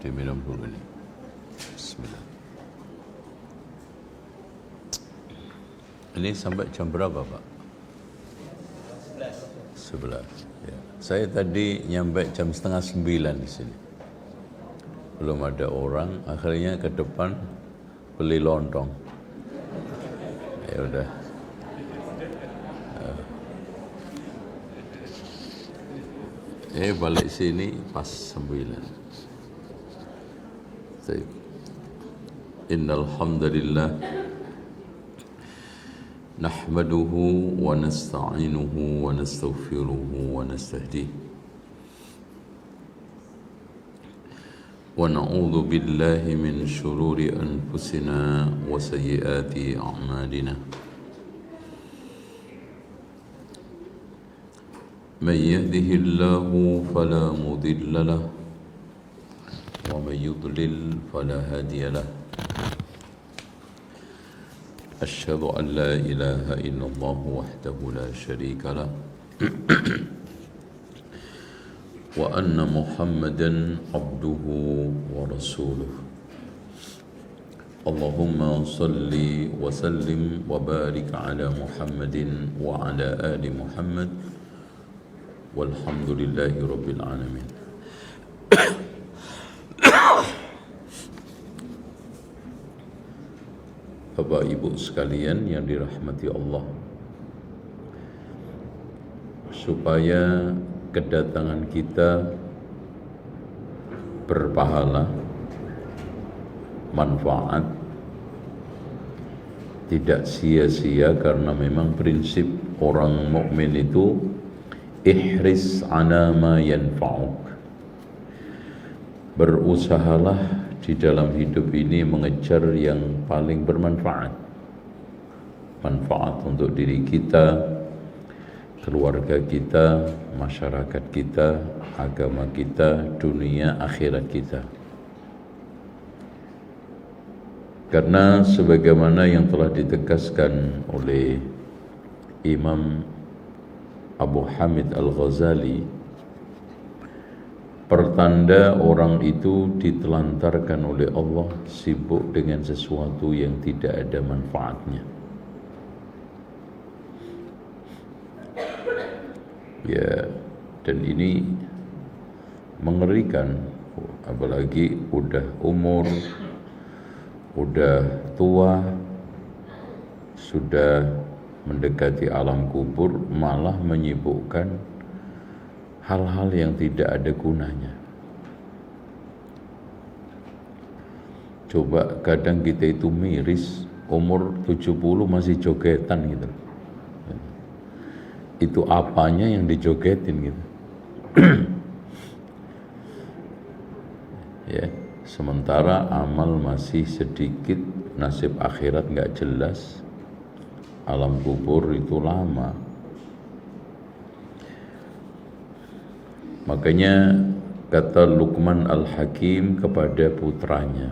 Diminum dulu ini. Bismillah. Ini sampai jam berapa, Pak? 11. Ya. Saya tadi nyampe jam 8:30 di sini. Belum ada orang, akhirnya ke depan beli lontong. Ya udah. Balik sini pas 9. Innal hamdalillah nahmaduhu wa nasta'inuhu wa nastaghfiruhu wa nastahdihi wa na'udzu billahi min shururi anfusina wa sayyiati a'malina. Man yahdihillahu fala mudilla lahu wa man yudlil fala hadiya lahu. Asyhadu an la ilaha illallah wahdahu la syarika lah wa anna Muhammadan abduhu wa rasuluh. Allahumma salli wa sallim wa barik ala Muhammadin wa ala ali Muhammad walhamdulillahi rabbil alamin. Bapak Ibu sekalian yang dirahmati Allah, supaya kedatangan kita berpahala, manfaat, tidak sia-sia, karena memang prinsip orang mukmin itu ihris ala ma yanfa'uk. Berusahalah di dalam hidup ini mengejar yang paling bermanfaat. Manfaat untuk diri kita, keluarga kita, masyarakat kita, agama kita, dunia akhirat kita. Karena sebagaimana yang telah ditegaskan oleh Imam Abu Hamid Al-Ghazali, pertanda orang itu ditelantarkan oleh Allah sibuk dengan sesuatu yang tidak ada manfaatnya. Ya, dan ini mengerikan, apalagi udah umur, udah tua, sudah mendekati alam kubur, malah menyibukkan hal-hal yang tidak ada gunanya. Coba kadang kita itu miris, umur 70 masih jogetan gitu. Itu apanya yang dijogetin gitu. Ya, sementara amal masih sedikit, nasib akhirat nggak jelas, alam kubur itu lama. Makanya kata Luqman Al-Hakim kepada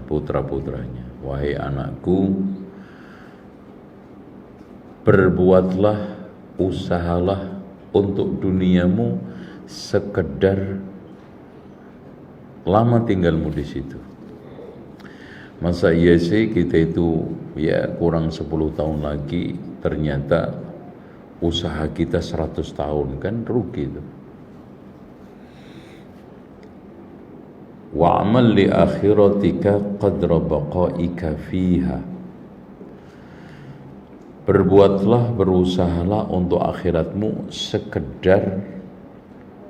putra-putranya, wahai anakku, berbuatlah, usahalah untuk duniamu sekedar lama tinggalmu di situ. Masa iya sih kita itu ya kurang 10 tahun lagi, ternyata usaha kita 100 tahun, kan rugi itu. Wa'amal li akhiratika qadra baqaika fiha. Berbuatlah, berusahalah untuk akhiratmu sekedar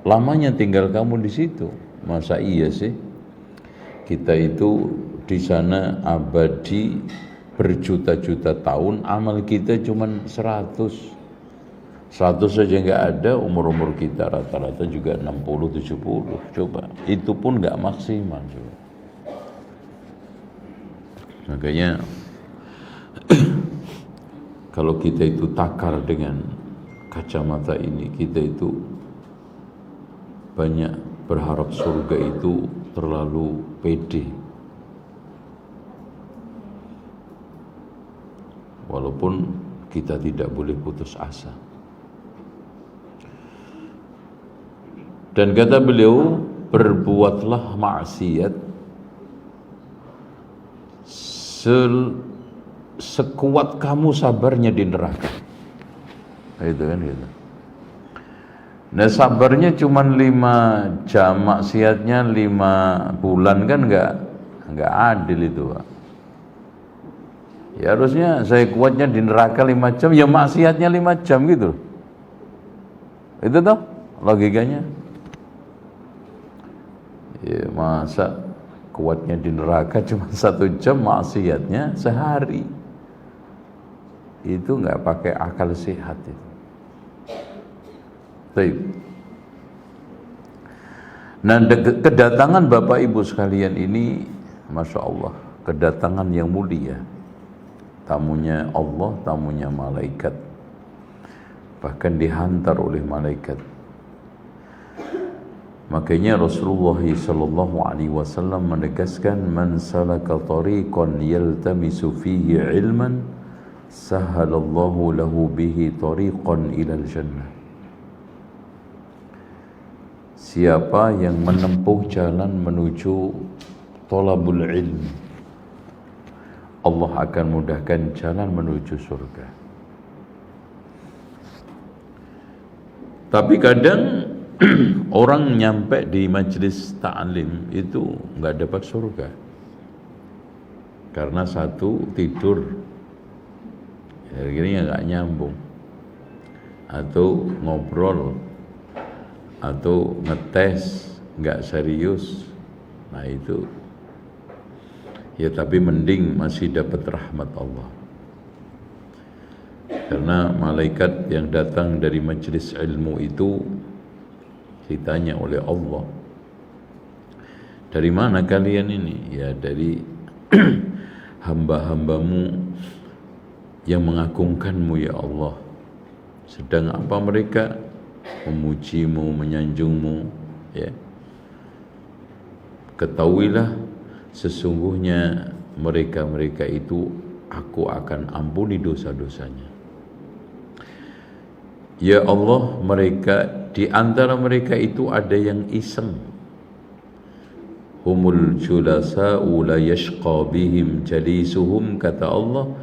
lamanya tinggal kamu di situ. Masa iya sih kita itu di sana abadi berjuta-juta tahun, amal kita cuman 100 saja nggak ada, umur kita rata-rata juga 60-70. Coba, itu pun nggak maksimal. Coba. Makanya kalau kita itu takar dengan kacamata ini, kita itu banyak berharap surga itu terlalu pede. Walaupun kita tidak boleh putus asa. Dan kata beliau, berbuatlah maksiat sekuat kamu sabarnya di neraka. Itu kan gitu. Nah sabarnya cuma 5 jam, maksiatnya 5 bulan kan nggak adil itu, Pak. Ya harusnya saya kuatnya di neraka 5 jam, ya maksiatnya 5 jam gitu. Itu toh logikanya. Ya masa kuatnya di neraka cuma 1 jam, maksiatnya sehari. Itu nggak pakai akal sehat itu. Baik. Nah, kedatangan Bapak Ibu sekalian ini, Masya Allah, kedatangan yang mulia. Tamunya Allah, tamunya malaikat. Bahkan dihantar oleh malaikat. Makanya Rasulullah sallallahu alaihi wasallam menegaskan, man salaka tariqan yaltamisu fihi ilman sahalallahu lahu bihi tariqan ilal jannah. Siapa yang menempuh jalan menuju thalabul ilm, Allah akan mudahkan jalan menuju surga. Tapi kadang orang nyampe di majelis ta'lim itu nggak dapat surga. Karena satu, tidur. Akhirnya nggak nyambung. Atau ngobrol. Atau ngetes nggak serius. Nah itu ya, tapi mending masih dapat rahmat Allah, karena malaikat yang datang dari majelis ilmu itu ditanya oleh Allah, dari mana kalian ini? Ya dari hamba-hambamu yang mengagungkanmu ya Allah. Sedang apa mereka? Memujimu, menyanjungmu, ya. Ketahuilah sesungguhnya mereka-mereka itu aku akan ampuni dosa-dosanya. Ya Allah, mereka di antara mereka itu ada yang iseng. Humul julasa'u la yashqa bihim jalisuhum, kata Allah,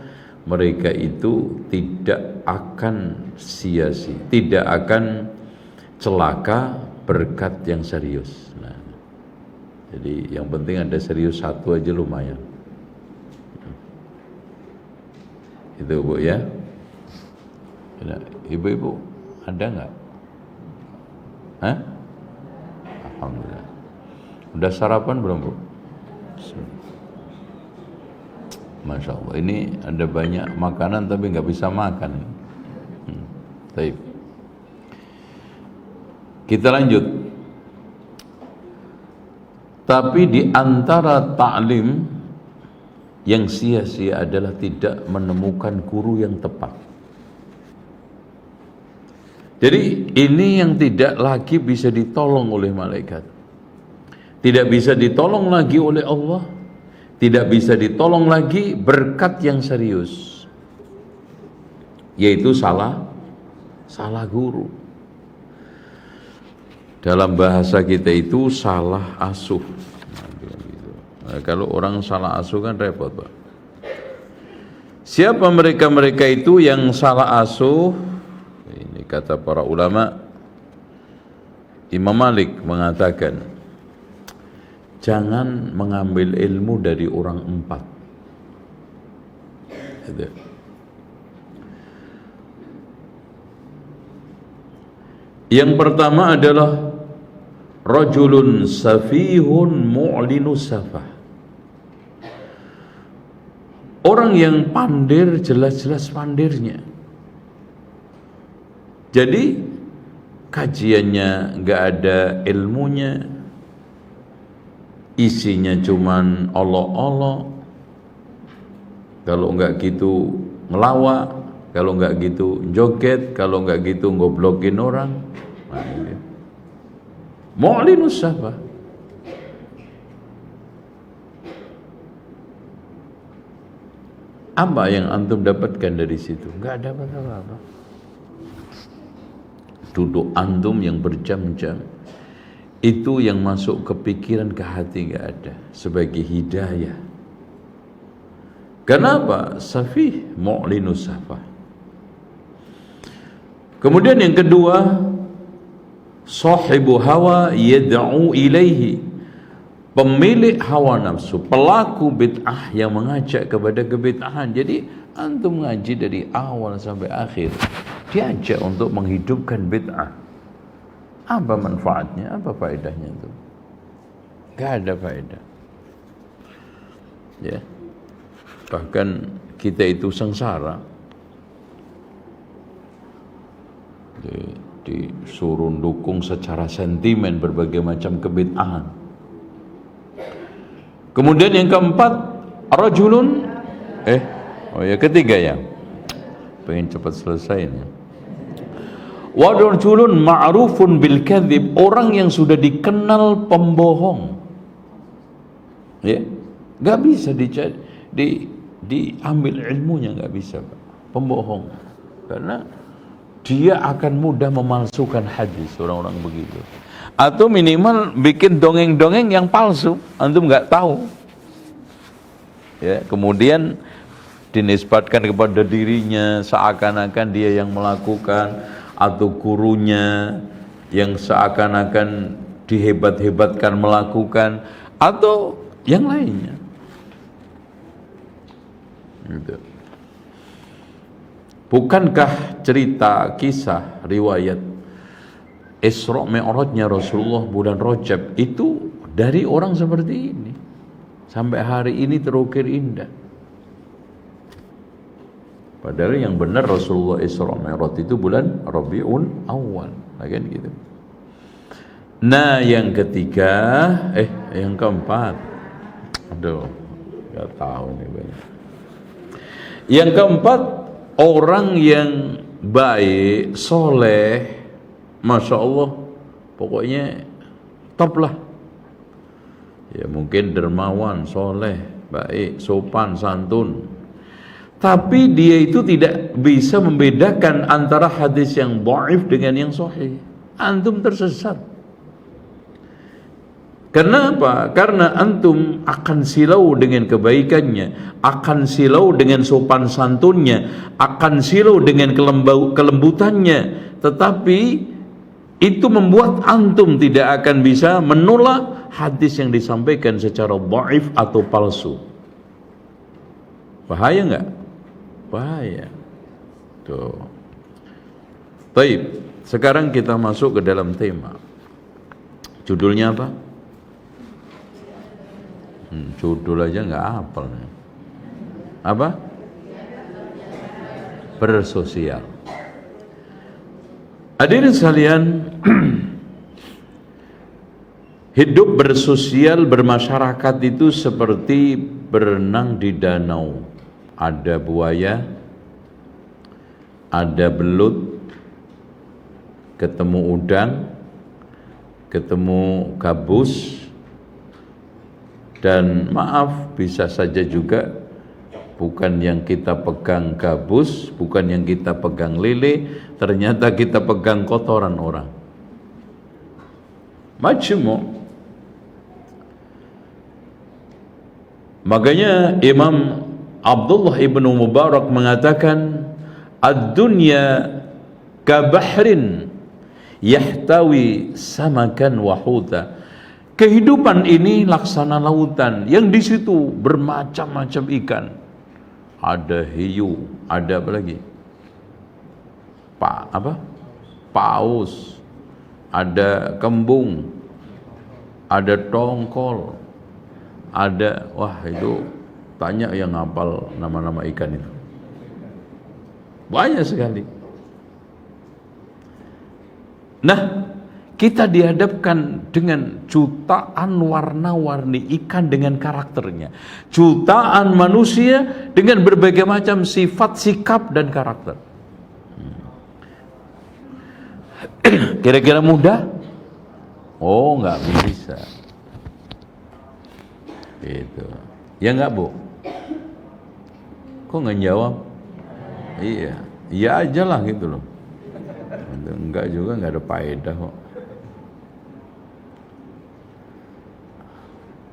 mereka itu tidak akan sia-sia, tidak akan celaka berkat yang serius. Nah, jadi yang penting ada serius satu aja lumayan. Itu Bu ya. Ibu-ibu ada nggak? Hah? Alhamdulillah. Udah sarapan belum Bu? Masya Allah, ini ada banyak makanan tapi nggak bisa makan. Baik. Kita lanjut. Tapi di antara ta'lim yang sia-sia adalah tidak menemukan guru yang tepat. Jadi ini yang tidak lagi bisa ditolong oleh malaikat. Tidak bisa ditolong lagi oleh Allah. Tidak bisa ditolong lagi berkat yang serius, yaitu salah guru. Dalam bahasa kita itu salah asuh. Nah, kalau orang salah asuh kan repot, Pak. Siapa mereka-mereka itu yang salah asuh? Ini kata para ulama. Imam Malik mengatakan, jangan mengambil ilmu dari orang 4. Gitu. Yang pertama adalah rajulun safihun mu'linus safah. Orang yang pandir, jelas-jelas pandirnya. Jadi kajiannya nggak ada ilmunya, isinya cuman olok-olok, kalau nggak gitu ngelawak, kalau nggak gitu joget, kalau nggak gitu ngoblokin orang. Nah, ini mu'linus safah. Apa yang antum dapatkan dari situ? Nggak dapat apa-apa. Duduk antum yang berjam-jam itu yang masuk ke pikiran, ke hati nggak ada sebagai hidayah. Kenapa? Safih mu'linus safah. Kemudian yang kedua, sahibu hawa yad'u ilaihi, pemilik hawa nafsu, pelaku bid'ah yang mengajak kepada kebid'ahan. Jadi antum ngaji dari awal sampai akhir diajak untuk menghidupkan bid'ah. Apa manfaatnya? Apa faedahnya itu? Gak ada faedah. Ya. Bahkan kita itu sengsara. Disuruh dukung secara sentimen berbagai macam kebid'ahan. Kemudian yang keempat, rajulun ketiga ya. Pengen cepat selesai nih. Wa rajulun ma'rufun bil kadzib, orang yang sudah dikenal pembohong. Ya. Enggak bisa diambil ilmunya, enggak bisa, Pak. Pembohong. Karena dia akan mudah memalsukan hadis, orang-orang begitu. Atau minimal bikin dongeng-dongeng yang palsu, antum nggak tahu. Ya, kemudian dinisbatkan kepada dirinya seakan-akan dia yang melakukan, atau gurunya yang seakan-akan dihebat-hebatkan melakukan, atau yang lainnya. Gitu. Bukankah cerita, kisah, riwayat Isra Mi'rajnya Rasulullah bulan Rajab itu dari orang seperti ini sampai hari ini terukir indah. Padahal yang benar Rasulullah Isra Mi'raj itu bulan Rabiul Awal, kan gitu. Nah, yang ketiga, yang keempat. Aduh, enggak tahu nih banyak. Yang keempat, orang yang baik, soleh, Masya Allah, pokoknya top lah. Ya mungkin dermawan, soleh, baik, sopan, santun. Tapi dia itu tidak bisa membedakan antara hadis yang dhaif dengan yang sahih. Antum tersesat. Karena apa? Karena antum akan silau dengan kebaikannya, akan silau dengan sopan santunnya, akan silau dengan kelembutannya. Tetapi itu membuat antum tidak akan bisa menolak hadis yang disampaikan secara dhaif atau palsu. Bahaya enggak? Bahaya. Tuh. Baik, sekarang kita masuk ke dalam tema. Judulnya apa? Judul aja nggak hafal. Apa? Bersosial. Hadirin sekalian, hidup bersosial, bermasyarakat itu seperti berenang di danau. Ada buaya, ada belut, ketemu udang, ketemu gabus, dan maaf, bisa saja juga bukan yang kita pegang gabus, bukan yang kita pegang lele, ternyata kita pegang kotoran orang. Majmu'. Makanya Imam Abdullah ibnu Mubarak mengatakan, ad-dunya kabahrin yahtawi samakan wa huta. Kehidupan ini laksana lautan yang di situ bermacam-macam ikan. Ada hiu, ada apa lagi? Paus, ada kembung, ada tongkol, ada, wah itu tanya yang ngapal nama-nama ikan itu. Banyak sekali. Nah, kita dihadapkan dengan jutaan warna-warni ikan dengan karakternya, jutaan manusia dengan berbagai macam sifat, sikap, dan karakter. Kira-kira mudah? Oh, nggak bisa. Gitu. Ya nggak, Bu? Kok nggak jawab? Iya, iya aja lah gitu loh. Enggak juga, nggak ada faedah kok.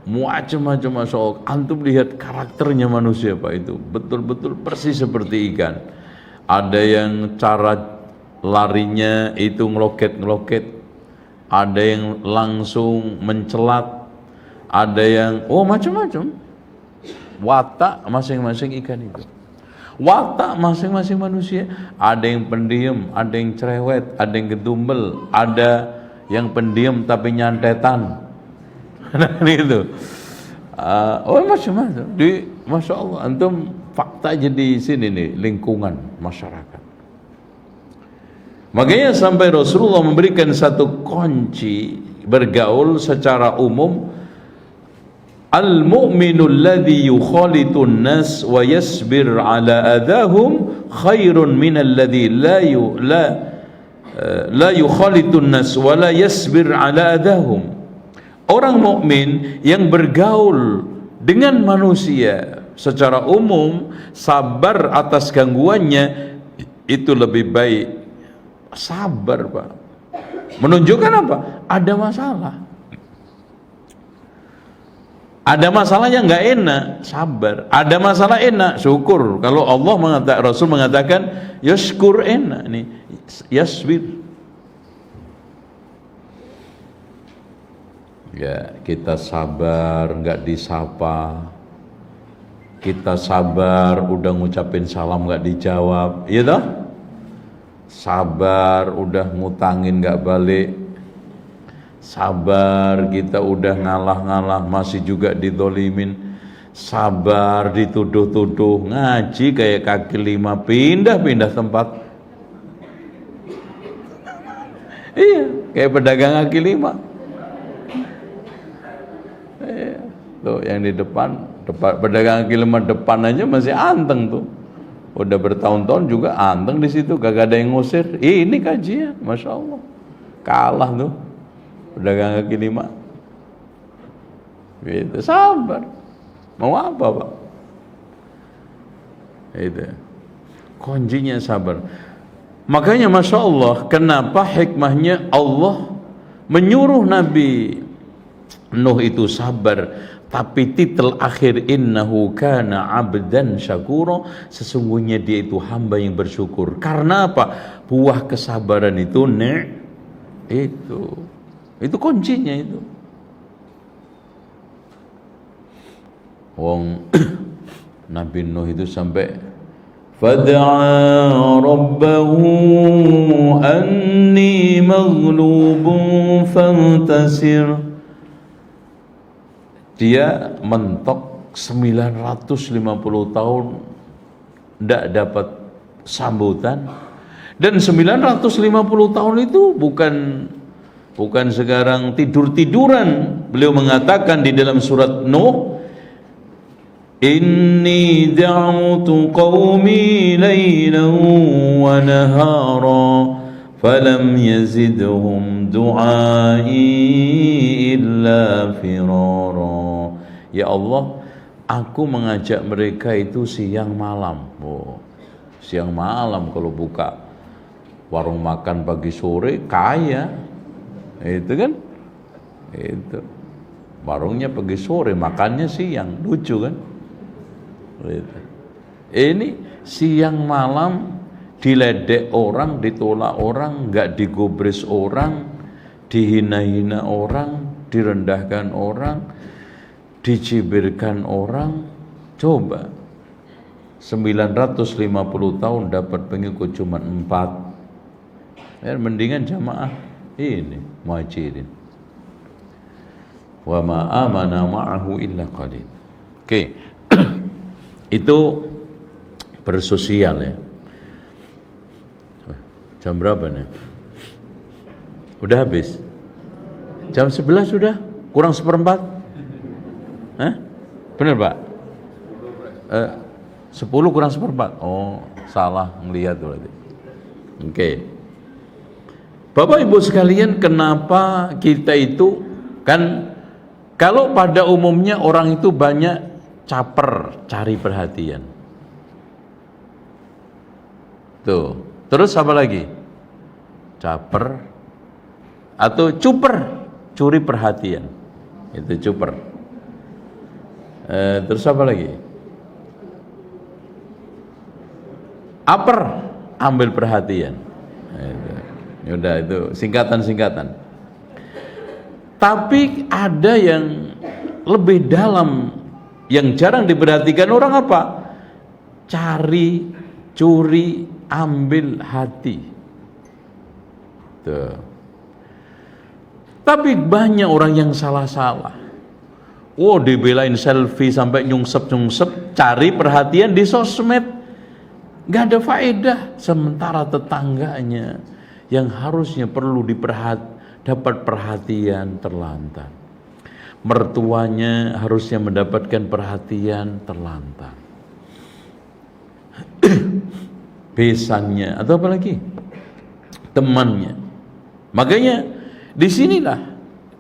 macam-macam, Masya Allah. Antum lihat karakternya manusia Pak, itu betul-betul persis seperti ikan. Ada yang cara larinya itu ngeloket-ngeloket, ada yang langsung mencelat, ada yang macam-macam. Watak masing-masing ikan itu, watak masing-masing manusia. Ada yang pendiam, ada yang cerewet, ada yang gedumbel, ada yang pendiam tapi nyantetan. Nah itu, macam-macam. Masya Allah, antum fakta aja di sini nih, lingkungan masyarakat. Makanya sampai Rasulullah memberikan satu kunci bergaul secara umum. Al-mu'minu alladhi yukhalitun nas wa yasbir ala adahum khairun min alladhi la yukhalitun nas wa la yasbir ala adahum. Orang mukmin yang bergaul dengan manusia secara umum, sabar atas gangguannya, itu lebih baik. Sabar Pak, menunjukkan apa? Ada masalah, ada masalahnya nggak enak, sabar. Ada masalah enak, syukur. Kalau Allah mengatakan, Rasul mengatakan yashkur, enak nih, yasbir. Ya, kita sabar nggak disapa, kita sabar udah ngucapin salam nggak dijawab, iya toh? Sabar udah ngutangin nggak balik, sabar kita udah ngalah-ngalah masih juga didolimin, sabar dituduh-tuduh ngaji kayak kaki lima pindah-pindah tempat. Iya, kayak pedagang kaki lima. Tuh yang di depan pedagang kaki lima depan aja masih anteng tuh. Udah bertahun-tahun juga anteng di situ, gak ada yang ngusir. Ini kajian, Masya Allah. Kalah tuh pedagang kaki lima. Gitu, sabar. Mau apa Pak? Itu kuncinya, sabar. Makanya Masya Allah, kenapa hikmahnya Allah menyuruh Nabi Nuh itu sabar. Tapi titel akhir innahu kana abdan syakura, sesungguhnya dia itu hamba yang bersyukur. Karena apa? Buah kesabaran itu itu kuncinya itu. Wong Nabi Nuh itu sampai fad'a rabbahu anni maghlubun fantasir. Dia mentok 950 tahun tidak dapat sambutan, dan 950 tahun itu bukan sekarang tidur-tiduran. Beliau mengatakan di dalam surat Nuh, inni da'utu qaumi laylan wa nahara falam yazidhum du'ai illa firara. Ya Allah, aku mengajak mereka itu siang malam. Siang malam kalau buka warung makan pagi sore kaya. Itu kan? Itu. Warungnya pagi sore, makannya siang. Lucu kan? Itu. Ini siang malam diledek orang, ditolak orang, enggak digubris orang, dihina-hina orang, direndahkan orang, dicibirkan orang. Coba 950 tahun dapat pengikut cuma 4. Ya, mendingan jamaah ini muhajirin. Wa ma amana ma'ahu illa qalil. Oke. Itu bersosial ya. Jam berapa nih? Udah habis? Jam 11 sudah? Kurang 1/4? Hah? Bener Pak? 10 kurang 1/4? Oh, salah ngelihat berarti. Oke. Bapak Ibu sekalian, kenapa kita itu kan, kalau pada umumnya orang itu banyak caper, cari perhatian. Tuh. Terus apa lagi? Caper atau cuper, curi perhatian. Itu cuper. Terus apa lagi? Upper, ambil perhatian. Udah itu singkatan-singkatan. Tapi ada yang lebih dalam, yang jarang diperhatikan orang apa? Curi, ambil hati. Tuh. Tapi banyak orang yang salah-salah. Dibelain selfie sampai nyungsep, cari perhatian di sosmed. Gak ada faedah. Sementara tetangganya yang harusnya perlu dapat perhatian terlantar. Mertuanya harusnya mendapatkan perhatian terlantar. Besannya atau apa lagi? Temannya. Makanya disinilah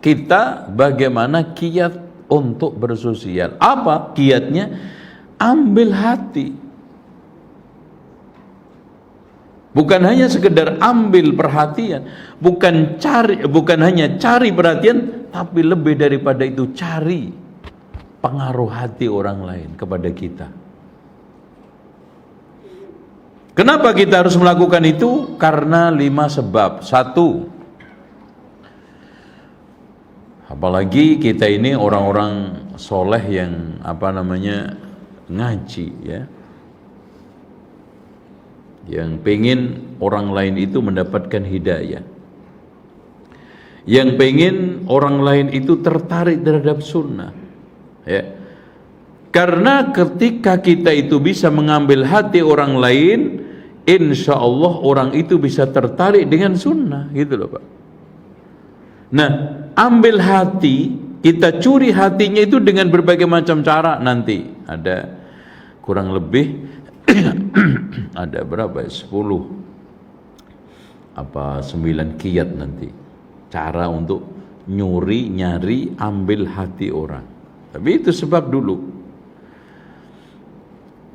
kita bagaimana kiat untuk bersosial. Apa kiatnya? Ambil hati. Bukan hanya sekedar ambil perhatian, bukan hanya cari perhatian, tapi lebih daripada itu cari pengaruh hati orang lain kepada kita. Kenapa kita harus melakukan itu? Karena 5 sebab. 1, apalagi kita ini orang-orang soleh yang ngaji ya, yang pengen orang lain itu mendapatkan hidayah, yang pengen orang lain itu tertarik terhadap sunnah ya. Karena ketika kita itu bisa mengambil hati orang lain, insya Allah orang itu bisa tertarik dengan sunnah gitu loh Pak. Nah, ambil hati, kita curi hatinya itu dengan berbagai macam cara. Nanti ada kurang lebih ada berapa ya? 9 kiat nanti cara untuk nyari ambil hati orang. Tapi itu sebab dulu.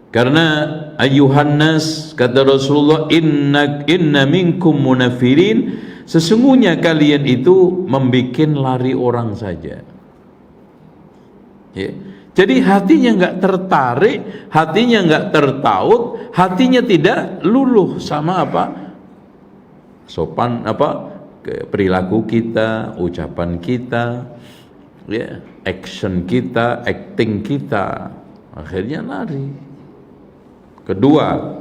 Karena ayuhan nas, kata Rasulullah, inna minkum munafirin, sesungguhnya kalian itu membikin lari orang saja ya. Jadi hatinya nggak tertarik, hatinya nggak tertaut, hatinya tidak luluh sama sopan perilaku kita, ucapan kita, ya, action kita, acting kita, akhirnya lari. Kedua,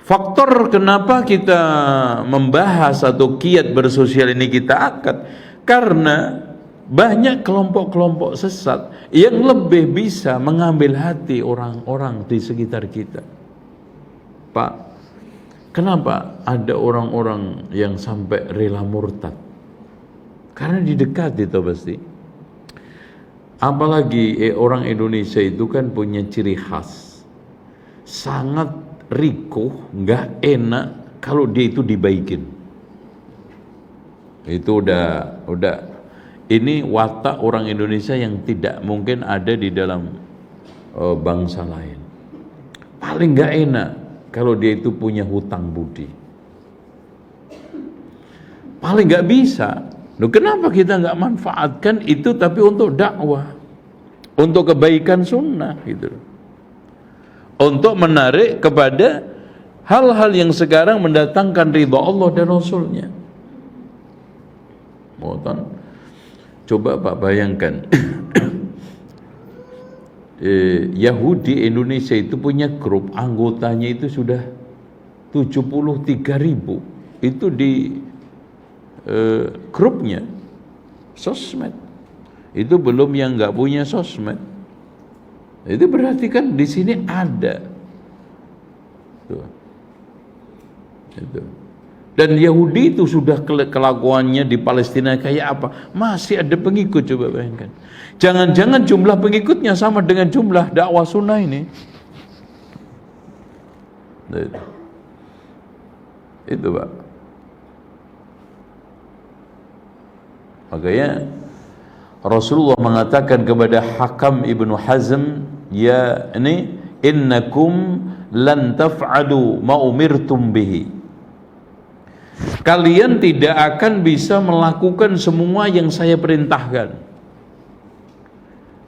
faktor kenapa kita membahas atau kiat bersosial ini kita angkat, karena banyak kelompok-kelompok sesat yang lebih bisa mengambil hati orang-orang di sekitar kita. Pak, kenapa ada orang-orang yang sampai rela murtad? Karena didekati itu pasti. Apalagi orang Indonesia itu kan punya ciri khas, sangat rikuh, nggak enak kalau dia itu dibaikin. Itu udah ini watak orang Indonesia yang tidak mungkin ada di dalam bangsa lain. Paling nggak enak kalau dia itu punya hutang budi. Paling nggak bisa. Loh, kenapa kita nggak manfaatkan itu tapi untuk dakwah, untuk kebaikan sunnah gitu, untuk menarik kepada hal-hal yang sekarang mendatangkan ridha Allah dan Rasulnya. Coba Pak bayangkan, Yahudi Indonesia itu punya grup, anggotanya itu sudah 73.000. Itu di grupnya sosmed. Itu belum yang nggak punya sosmed. Itu berarti kan di sini ada. Tuh. Itu. Dan Yahudi itu sudah kelakuannya di Palestina kayak apa? Masih ada pengikut, coba bayangkan. Jangan-jangan jumlah pengikutnya sama dengan jumlah dakwah sunnah ini. Itu Pak. Makanya Rasulullah mengatakan kepada Hakam ibnu Hazm, ya ini innakum lan taf'alu ma umirtum bihi. Kalian tidak akan bisa melakukan semua yang saya perintahkan.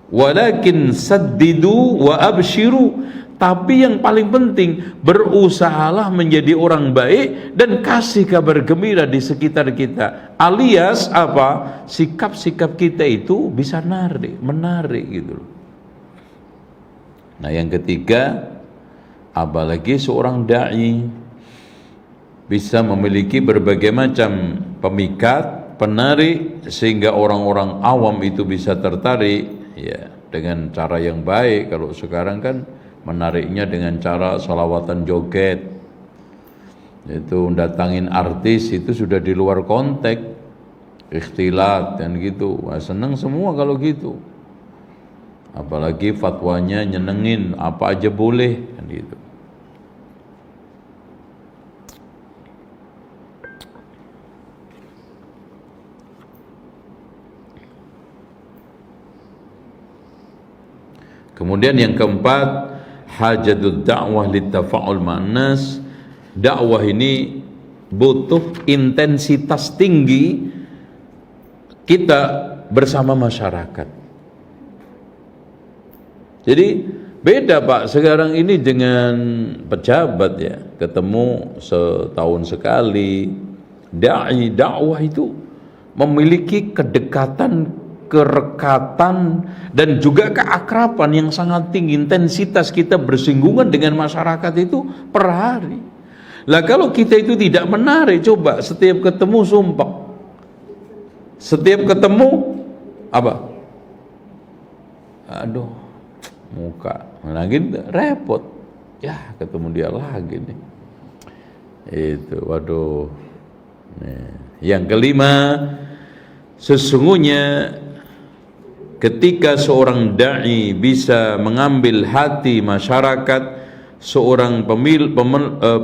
walakin saddidu wa abshiru. Tapi yang paling penting, berusahalah menjadi orang baik dan kasih kabar gembira di sekitar kita. Alias apa? Sikap-sikap kita itu bisa menarik gitu. Nah, yang ketiga, apalagi seorang dai bisa memiliki berbagai macam pemikat, penarik, sehingga orang-orang awam itu bisa tertarik ya dengan cara yang baik. Kalau sekarang kan menariknya dengan cara salawatan joget, itu datangin artis, itu sudah di luar konteks, ikhtilat dan gitu. Wah, seneng semua kalau gitu, apalagi fatwanya nyenengin, apa aja boleh kan gitu. Kemudian yang keempat, hajatud da'wah litafa'ul ma'nas. Dakwah ini butuh intensitas tinggi kita bersama masyarakat. Jadi beda Pak sekarang ini dengan pejabat ya, ketemu setahun sekali. Dakwah itu memiliki kedekatan, kerekatan dan juga keakraban yang sangat tinggi. Intensitas kita bersinggungan dengan masyarakat itu per hari. Lah kalau kita itu tidak menarik, coba setiap ketemu sumpah, setiap ketemu apa? Aduh, muka lagi repot. Ya, ketemu dia lagi nih. Itu, waduh. Nih. Yang kelima, sesungguhnya ketika seorang dai bisa mengambil hati masyarakat, seorang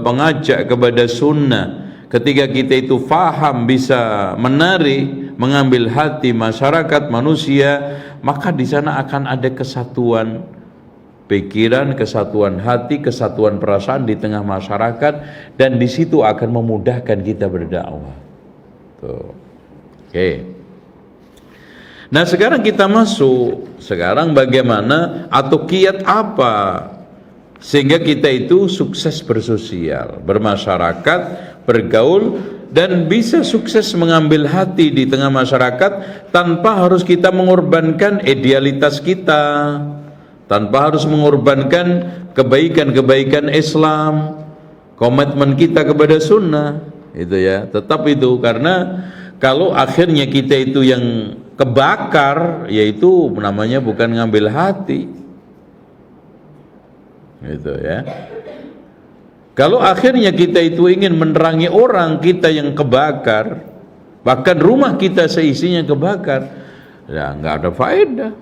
pengajak kepada sunnah, ketika kita itu faham, bisa menarik, mengambil hati masyarakat manusia, maka di sana akan ada kesatuan pikiran, kesatuan hati, kesatuan perasaan di tengah masyarakat, dan di situ akan memudahkan kita berdakwah. Tuh. Oke. Nah sekarang kita masuk, sekarang bagaimana atau kiat apa sehingga kita itu sukses bersosial, bermasyarakat, bergaul, dan bisa sukses mengambil hati di tengah masyarakat tanpa harus kita mengorbankan idealitas kita, tanpa harus mengorbankan kebaikan-kebaikan Islam, komitmen kita kepada sunnah, itu ya, tetap itu. Karena kalau akhirnya kita itu yang kebakar, yaitu namanya bukan ngambil hati, gitu ya. Kalau akhirnya kita itu ingin menerangi orang, kita yang kebakar, bahkan rumah kita seisinya kebakar, ya nggak ada faedah,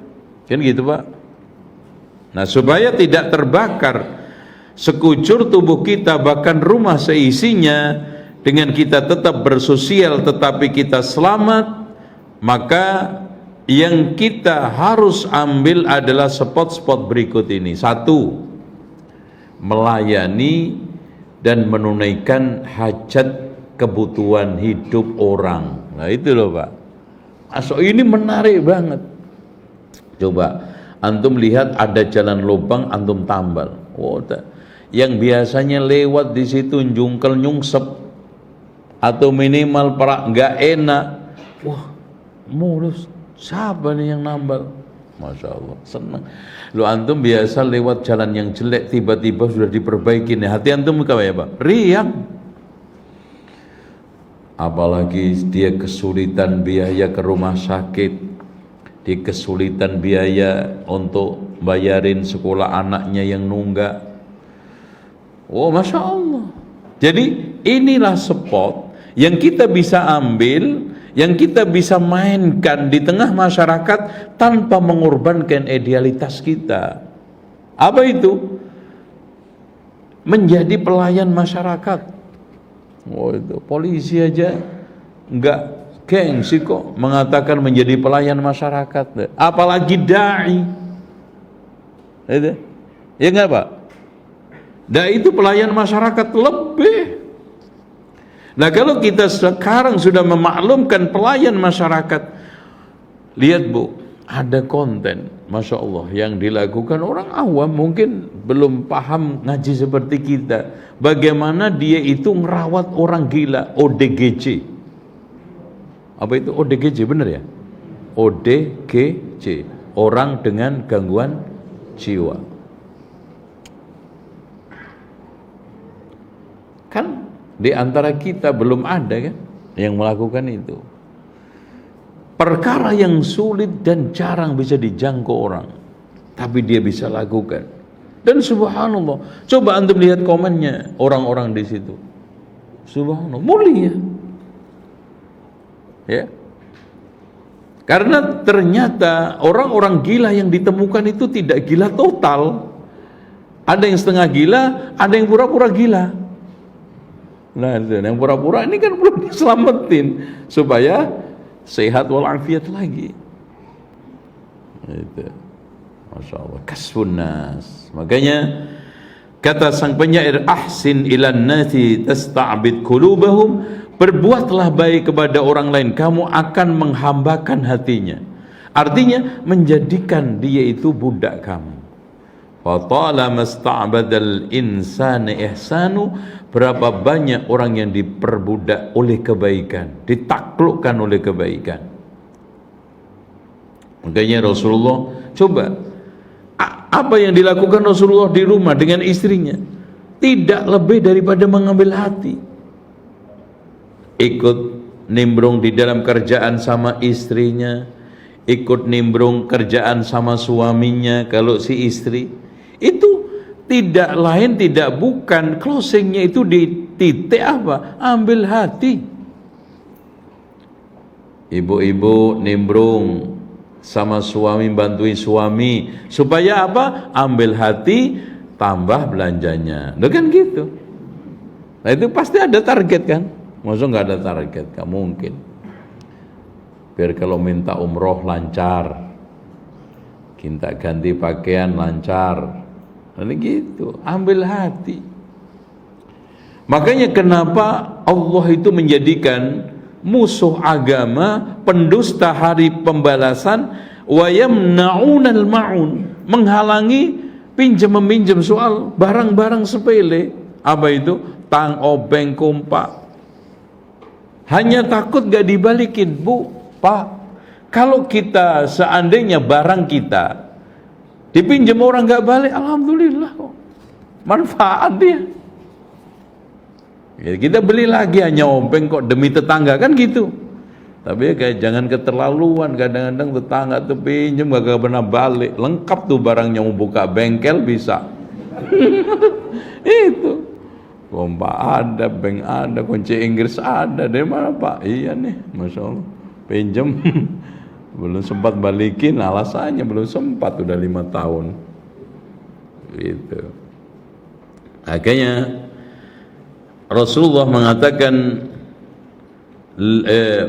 kan gitu Pak. Nah supaya tidak terbakar sekujur tubuh kita, bahkan rumah seisinya, dengan kita tetap bersosial tetapi kita selamat, maka yang kita harus ambil adalah spot-spot berikut ini. Satu, melayani dan menunaikan hajat kebutuhan hidup orang. Nah itu loh Pak, masuk ini menarik banget. Coba antum lihat ada jalan lubang, antum tambal. Oh, yang biasanya lewat di situ jungkel nyungsep atau minimal perak nggak enak, wah mulus, siapa nih yang nambal? Masya Allah, senang. Lu antum biasa lewat jalan yang jelek, tiba-tiba sudah diperbaiki nih, hati antum kayak apa? Riang. Apalagi dia kesulitan biaya ke rumah sakit, dia kesulitan biaya untuk bayarin sekolah anaknya yang nunggak. Oh Masya Allah. Jadi inilah spot yang kita bisa ambil, yang kita bisa mainkan di tengah masyarakat tanpa mengorbankan idealitas kita. Apa itu? Menjadi pelayan masyarakat. Oh itu polisi aja enggak gengsi kok mengatakan menjadi pelayan masyarakat, apalagi dai. Itu ya enggak Pak? Dai itu pelayan masyarakat lebih. Nah kalau kita sekarang sudah memaklumkan pelayan masyarakat, lihat Bu, ada konten Masya Allah, yang dilakukan orang awam mungkin belum paham ngaji seperti kita. Bagaimana dia itu ngerawat orang gila, ODGJ. Apa itu ODGJ, benar ya? ODGJ, orang dengan gangguan jiwa. Kan di antara kita belum ada kan yang melakukan itu. Perkara yang sulit dan jarang bisa dijangkau orang, tapi dia bisa lakukan. Dan subhanallah, coba antum lihat komennya orang-orang di situ. Subhanallah, mulia. Ya. Karena ternyata orang-orang gila yang ditemukan itu tidak gila total. Ada yang setengah gila, ada yang pura-pura gila. Nah, yang pura-pura ini kan belum diselamatin supaya sehat walafiat lagi. Itu. Masya Allah, kasbun nas. Makanya kata sang penyair, ahsin ilan nasi tasta'bid qulubahum, berbuatlah baik kepada orang lain, kamu akan menghambakan hatinya. Artinya menjadikan dia itu budak kamu. Fa talama sta'badal insana ihsanu, berapa banyak orang yang diperbudak oleh kebaikan, ditaklukkan oleh kebaikan. Makanya Rasulullah, coba apa yang dilakukan Rasulullah di rumah dengan istrinya, tidak lebih daripada mengambil hati. Ikut nimbrung di dalam kerjaan sama istrinya, ikut nimbrung kerjaan sama suaminya. Kalau si istri itu tidak lain tidak bukan, closingnya itu di titik apa? Ambil hati. Ibu-ibu nimbrung sama suami, bantuin suami supaya apa? Ambil hati, tambah belanjanya. Loh kan gitu. Nah itu pasti ada target kan? Maksudnya nggak ada target, nggak mungkin. Biar kalau minta umroh lancar, kita ganti pakaian lancar. Ini gitu, ambil hati. Makanya kenapa Allah itu menjadikan musuh agama, pendusta hari pembalasan, wa yamna'unal ma'un, menghalangi pinjam meminjam soal barang-barang sepele. Apa itu? Tang, obeng, kompak. Hanya takut gak dibalikin. Bu, Pak, kalau kita seandainya barang kita dipinjam orang gak balik, alhamdulillah kok, manfaat dia. Ya, kita beli lagi hanya obeng kok demi tetangga kan gitu. Tapi ya kayak jangan keterlaluan, kadang-kadang tetangga tuh pinjam gak pernah balik, lengkap tuh barangnya, mau buka bengkel bisa. Itu kompak ada, bank ada, kunci Inggris ada, dari mana Pak? Iya nih, Masya Allah, pinjam belum sempat balikin, alasannya belum sempat, udah 5 tahun gitu. Akhirnya Rasulullah mengatakan,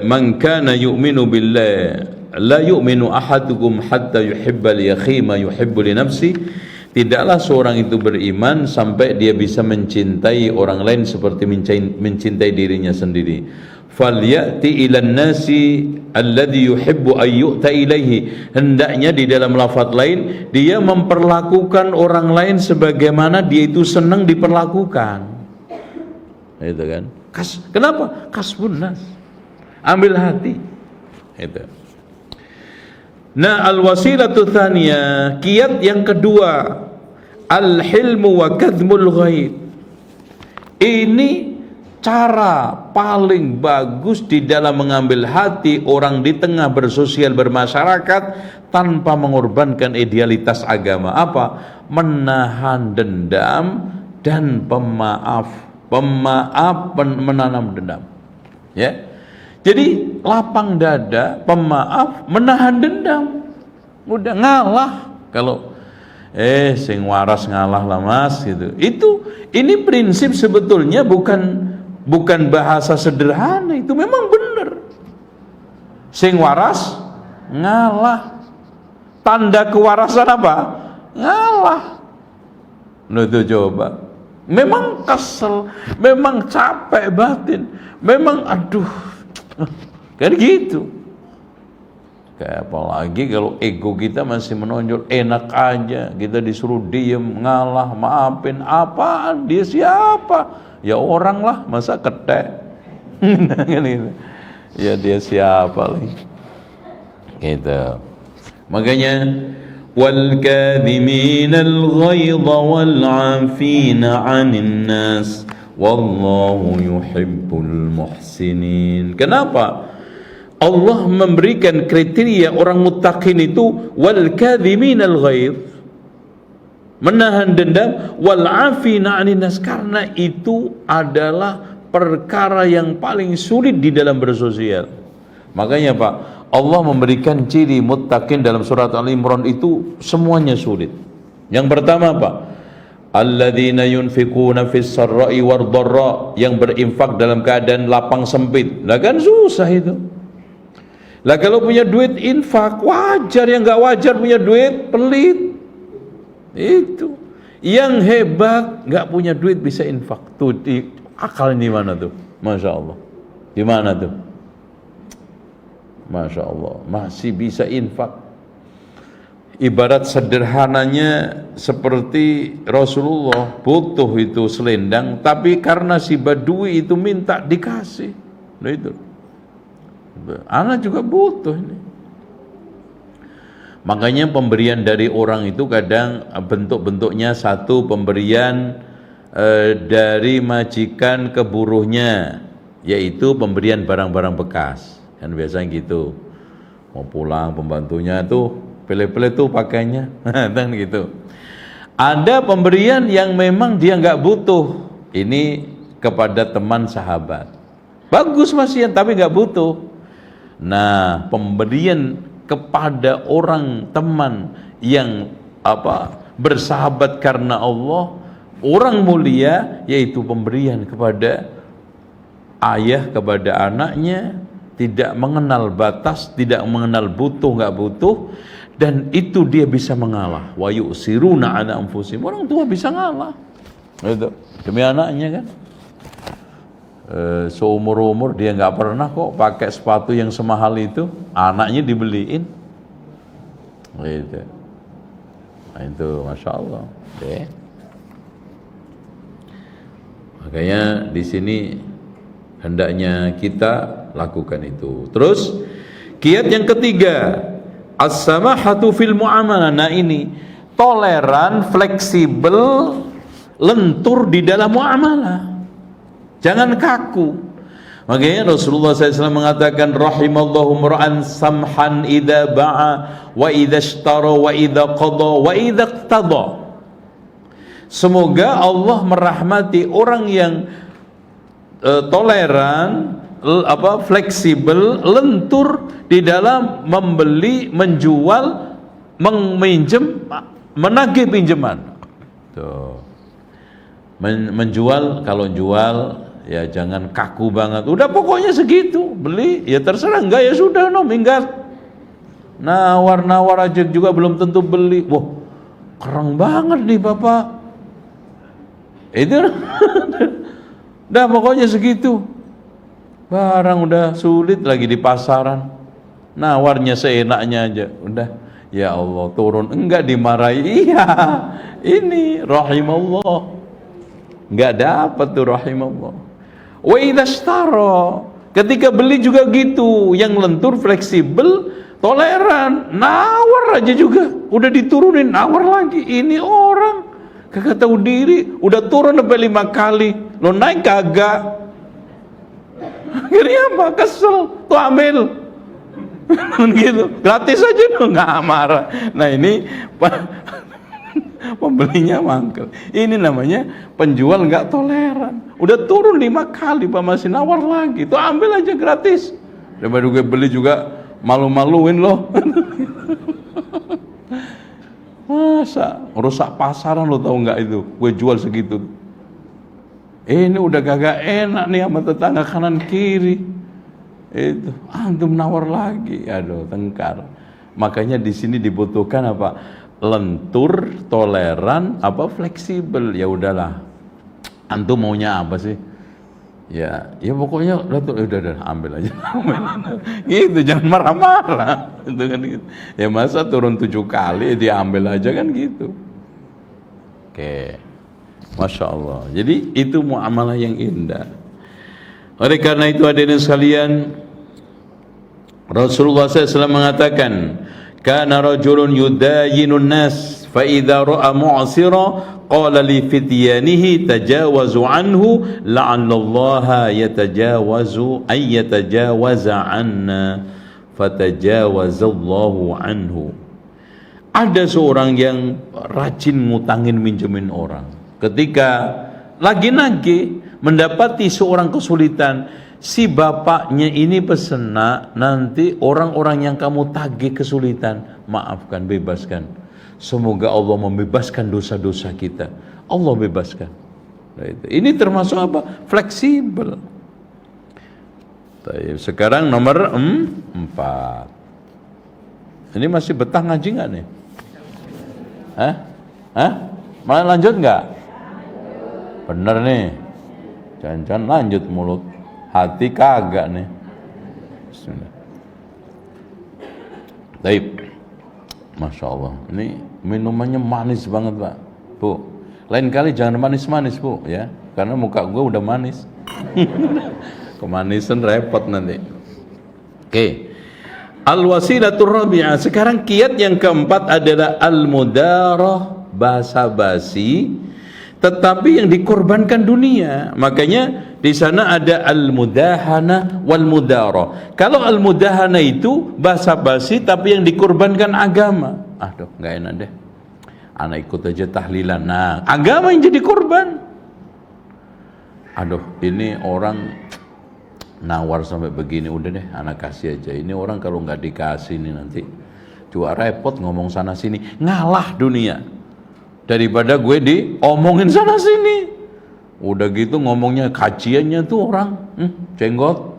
man kana yu'minu billah la yu'minu ahadukum hatta yuhibba li akhihi ma yuhibbu li nafsi. Tidaklah seorang itu beriman sampai dia bisa mencintai orang lain seperti mencintai dirinya sendiri. Falyati ilan nasi alladhi yuhibbu ayyu'ta ilaihi. Hendaknya di dalam lafaz lain, dia memperlakukan orang lain sebagaimana dia itu senang diperlakukan. Itu kan? Kenapa? Kasbun nas. Ambil hati. Itu. Nah, al-wasilatu tsaniyah, kiat yang kedua, al-hilmu wa kadhmul ghaib. Ini cara paling bagus di dalam mengambil hati orang di tengah bersosial bermasyarakat tanpa mengorbankan idealitas agama. Apa? Menahan dendam dan pemaaf. Menanam dendam. Ya. Jadi lapang dada, pemaaf, menahan dendam. Udah ngalah. Kalau sing waras ngalah lah Mas gitu. Ini prinsip sebetulnya bukan bahasa sederhana, itu memang benar. Sing waras ngalah. Tanda kewarasan apa? Ngalah. Loh itu coba. Memang kesel, memang capek batin, memang aduh, kan gitu. Kayak apalagi kalau ego kita masih menonjol, enak aja kita disuruh diem, ngalah, maafin, apaan, dia siapa? Ya orang lah, masa ketek. Ya dia siapa lagi? Gitu. Makanya wal kadhiminal ghaidha wal 'afina 'anil nas wallahu yuhibbul muhsinin. Kenapa Allah memberikan kriteria orang muttaqin itu wal kadhiminal ghaidh, menahan dendam, wal 'afina 'anil nas, karena itu adalah perkara yang paling sulit di dalam bersosial. Makanya Pak, Allah memberikan ciri muttaqin dalam surat Al-Imran itu semuanya sulit. Yang pertama Pak, alladzina yunfikuna fis sarra'i wad dharra, yang berinfak dalam keadaan lapang sempit. Lah kan susah itu. Lah kalau punya duit infak wajar, yang enggak wajar punya duit pelit. Itu. Yang hebat enggak punya duit bisa infak. Tuh akal di mana tuh? Masya Allah. Di mana tuh? Masya Allah, masih bisa infak. Ibarat sederhananya seperti Rasulullah butuh itu selendang, tapi karena si Badui itu minta dikasih. Nah itu, anak juga butuh ini. Makanya pemberian dari orang itu kadang bentuk-bentuknya satu, pemberian dari majikan ke buruhnya, yaitu pemberian barang-barang bekas. Kan biasanya gitu, mau pulang pembantunya tuh pilih-pilih tuh pakainya, kan gitu. Ada pemberian yang memang dia nggak butuh, ini kepada teman sahabat, bagus Mas Ian, tapi nggak butuh. Nah, pemberian kepada orang teman yang bersahabat karena Allah, orang mulia, yaitu pemberian kepada ayah kepada anaknya, tidak mengenal batas, tidak mengenal butuh nggak butuh, dan itu dia bisa mengalah. Wa yusiruna ala anfusihim, orang tua bisa ngalah itu demi anaknya kan. Seumur-umur dia nggak pernah kok pakai sepatu yang semahal itu, anaknya dibeliin gitu. Nah, itu Masya Allah deh. Makanya di sini hendaknya kita lakukan itu. Terus kiat yang ketiga, as-samahatu fil muamalah. Nah ini toleran, fleksibel, lentur di dalam muamalah. Jangan kaku. Makanya Rasulullah SAW mengatakan rahimallahu mur'an samhan idza ba'a wa idza ishtara wa idza qada wa idza iqtada. Semoga Allah merahmati orang yang toleran, fleksibel, lentur di dalam membeli, menjual, meminjam, menagih pinjaman. Tuh. Menjual, kalau jual ya jangan kaku banget. Udah pokoknya segitu, beli ya terserah, enggak ya sudah minggat. Nawar-nawar aja juga belum tentu beli. Wah, keren banget nih Bapak. Itu udah pokoknya segitu. Barang udah sulit lagi di pasaran, nawarnya seenaknya aja. Udah, ya Allah turun, enggak dimarahi. Iya, ini rahimallah, enggak dapat tuh rahimallah. Wa idza ishtara, ketika beli juga gitu, yang lentur, fleksibel, toleran, nawar aja juga, udah diturunin, nawar lagi. Ini orang kagak tahu diri, udah turun sampai 5 kali, lo naik kagak. Akhirnya apa? Kesel, tuh ambil. Gitu, gratis aja lo, nggak marah. Nah ini pembelinya mangkel. Ini namanya penjual nggak toleran. Udah turun 5 kali, Pak, masih nawar lagi. Tuh ambil aja gratis. Daripada gue beli juga malu-maluin loh. Masa rusak pasaran lo, tau nggak itu? Gue jual segitu. Ini udah kagak enak nih sama tetangga kanan kiri. Itu antum nawar lagi, aduh tengkar. Makanya di sini dibutuhkan apa? Lentur, toleran, fleksibel. Ya udahlah. Antum maunya apa sih? Ya pokoknya udah ambil aja. Gitu, jangan marah-marah. Itu kan gitu. Ya masa turun 7 kali diambil aja kan gitu. Oke. Masya Allah. Jadi itu muamalah yang indah. Oleh karena itu hadirin sekalian, Rasulullah SAW mengatakan, kana rajulun yudayinun nas fa idza ra'a mu'sira qala li fityanihi tajawazu anhu la'allallaha yatajawazu ay yatajawaza anna fatajawazallahu anhu. Ada seorang yang rajin ngutangin minjemin orang. Ketika lagi-lagi mendapati seorang kesulitan, si bapaknya ini pesen, nak, nanti orang-orang yang kamu tagih kesulitan, maafkan, bebaskan. Semoga Allah membebaskan dosa-dosa kita. Allah bebaskan. Nah, ini termasuk apa? Fleksibel. Sekarang nomor 4. Ini masih betah ngaji nggak nih? Malah lanjut nggak? Bener nih. Jangan-jangan lanjut mulut. Hati kagak nih. Bismillah. Baik. Masya Allah. Ini minumannya manis banget, Pak. Bu, lain kali jangan manis-manis, Bu, ya. Karena muka gue udah manis. Kemanisan repot nanti. Oke. Al-wasilatur rabi'ah. Sekarang kiat yang keempat adalah al-mudarah, basa-basi, tetapi yang dikorbankan dunia. Makanya di sana ada al-mudahana wal mudarah. Kalau al-mudahana itu basa-basi tapi yang dikorbankan agama. Aduh, enggak enak deh. Anak ikut aja tahlilan. Nah, agama yang jadi korban. Aduh, ini orang nawar sampai begini, udah deh anak kasih aja. Ini orang kalau nggak dikasih nih nanti juga repot ngomong sana sini, ngalah dunia daripada gue diomongin sana sini. Udah gitu ngomongnya kajiannya tuh orang jenggot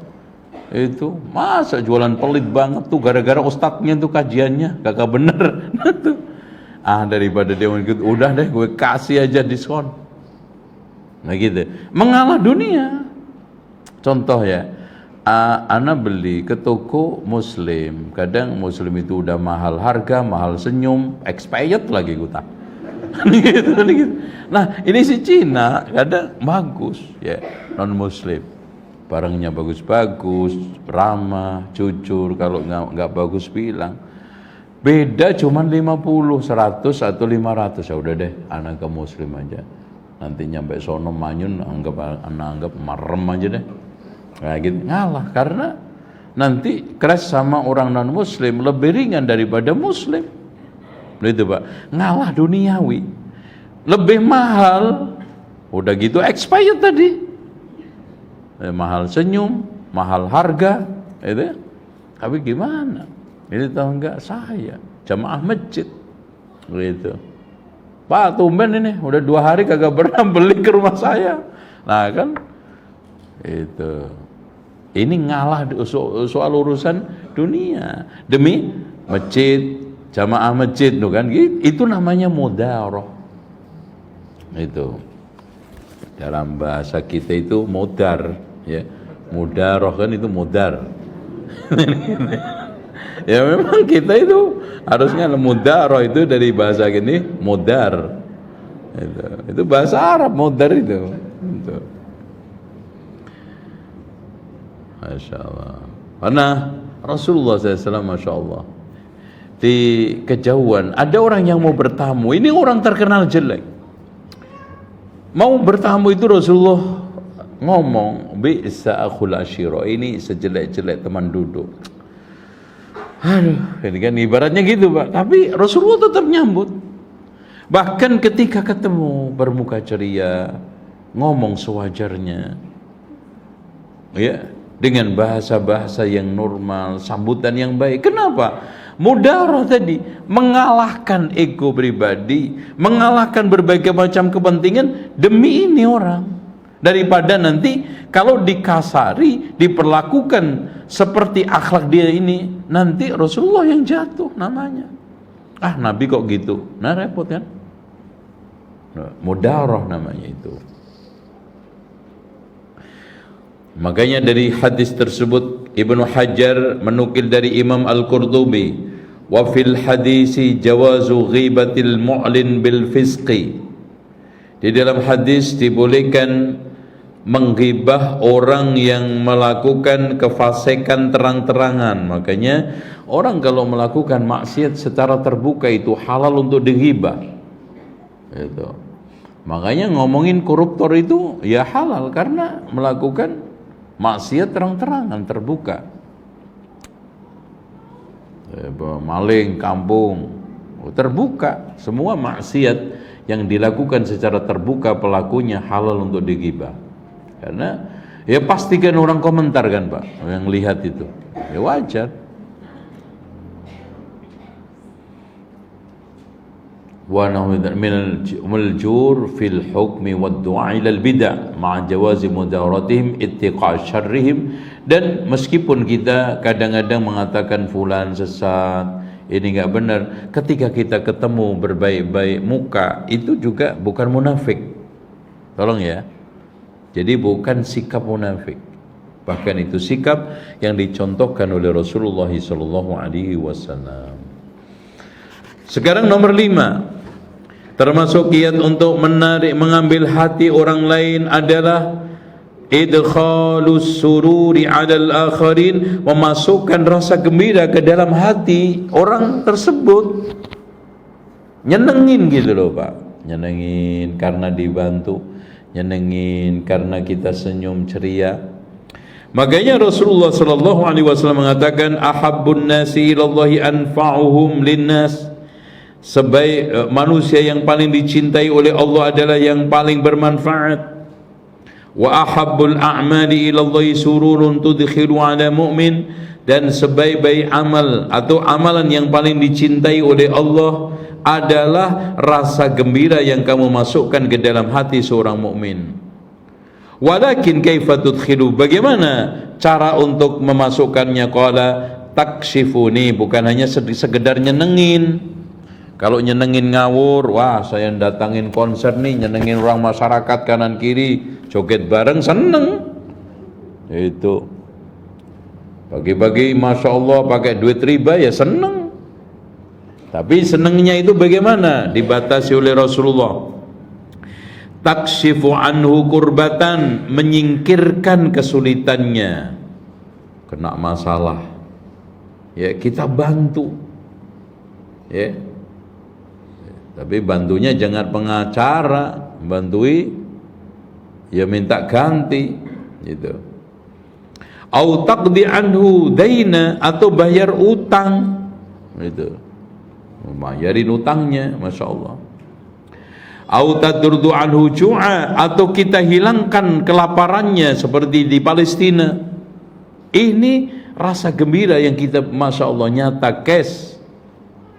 itu masa jualan pelit banget tuh gara-gara ustadznya tuh kajiannya kagak bener. Daripada dia gitu, udah deh gue kasih aja diskon. Nah gitu, mengalah dunia. Contoh ya, ana beli ke toko muslim, kadang muslim itu udah mahal harga, mahal senyum, expired lagi gua. gitu. Nah ini si Cina kadang bagus ya, non muslim, barangnya bagus-bagus, ramah, jujur, kalau nggak bagus bilang. Beda cuman 50, 100 atau 500, ya udah deh, anak ke muslim aja. Nanti nyampe sono manyun, anggap marem aja deh. Nah, gitu. Ngalah karena nanti crash sama orang non muslim lebih ringan daripada muslim. Itu Pak, ngalah duniawi lebih mahal, udah gitu expired tadi, mahal senyum, mahal harga itu. Tapi gimana ini tahu nggak, saya jamaah masjid gitu, Pak tumben ini udah 2 hari kagak pernah beli ke rumah saya. Nah kan itu, ini ngalah soal urusan dunia demi masjid, jamaah masjid tuh kan, itu namanya mudarah. Itu dalam bahasa kita itu mudar ya, mudarah kan itu mudar. Ya memang kita itu harusnya mudarah itu dari bahasa gini mudar. Itu bahasa Arab mudar itu. Masya Allah. Karena Rasulullah SAW, Masya Allah, di kejauhan ada orang yang mau bertamu. Ini orang terkenal jelek, mau bertamu itu Rasulullah ngomong, bi'sa akhul ashira, ini sejelek-jelek teman duduk. Aduh, ini kan ibaratnya gitu Pak. Tapi Rasulullah tetap nyambut. Bahkan ketika ketemu bermuka ceria, ngomong sewajarnya, ya, dengan bahasa-bahasa yang normal, sambutan yang baik. Kenapa? Mudarah tadi mengalahkan ego pribadi, mengalahkan berbagai macam kepentingan demi ini orang. Daripada nanti kalau dikasari, diperlakukan seperti akhlak dia ini, nanti Rasulullah yang jatuh namanya. Nabi kok gitu? Nah repot kan? Mudarah namanya itu. Makanya dari hadis tersebut Ibnu Hajar menukil dari Imam Al-Qurtubi, wa fil hadisi jawazu ghibatil mu'lin bil fisqi. Di dalam hadis dibolehkan menggibah orang yang melakukan kefasikan terang-terangan. Makanya orang kalau melakukan maksiat secara terbuka itu halal untuk digibah. Itu. Makanya ngomongin koruptor itu ya halal karena melakukan maksiat terang-terangan terbuka. Maling kampung terbuka, semua maksiat yang dilakukan secara terbuka pelakunya halal untuk digibah. Karena ya pastikan orang komentar kan Pak, yang lihat itu ya wajar. Wa minal jur fil hukmi wad du'a ilal bid'ah ma'a jawazi mudawaratihim ittiqa' syarrihim. Dan meskipun kita kadang-kadang mengatakan fulan sesat, ini enggak benar, ketika kita ketemu berbaik-baik muka itu juga bukan munafik. Tolong ya. Jadi bukan sikap munafik. Bahkan itu sikap yang dicontohkan oleh Rasulullah SAW. Sekarang nomor 5, termasuk kiat untuk mengambil hati orang lain adalah idkhalus sururi 'alal akharin, memasukkan rasa gembira ke dalam hati orang tersebut. Nyenengin gitu loh Pak. Nyenengin karena dibantu, nyenengin karena kita senyum ceria. Makanya Rasulullah sallallahu alaihi wasallam mengatakan ahabbun nasi ilallahi anfa'uhum linnas. Sebaik manusia yang paling dicintai oleh Allah adalah yang paling bermanfaat. Wa ahabbul a'mali ilallahi sururun tudkhilu 'ala mu'min. Dan sebaik-baik amal atau amalan yang paling dicintai oleh Allah adalah rasa gembira yang kamu masukkan ke dalam hati seorang mukmin. Walakin kaifa tudkhilu, bagaimana cara untuk memasukkannya? Qala takshifuni, bukan hanya sekedar nyenengin. Kalau nyenengin ngawur, wah saya datangin konser nih, nyenengin orang masyarakat kanan kiri, joget bareng seneng. Itu bagi-bagi Masya Allah pakai duit riba ya seneng. Tapi senengnya itu bagaimana? Dibatasi oleh Rasulullah. Takshifu anhu kurbatan, menyingkirkan kesulitannya. Kena masalah, ya kita bantu. Ya. Tapi bantunya jangan pengacara, bantui ya minta ganti gitu. Au taqdi anhu daina, atau bayar utang gitu. Bayarin utangnya, Masya Allah. Au tadurdu anhu ju'a, atau kita hilangkan kelaparannya seperti di Palestina. Ini rasa gembira yang kita Masya Allah nyata cash,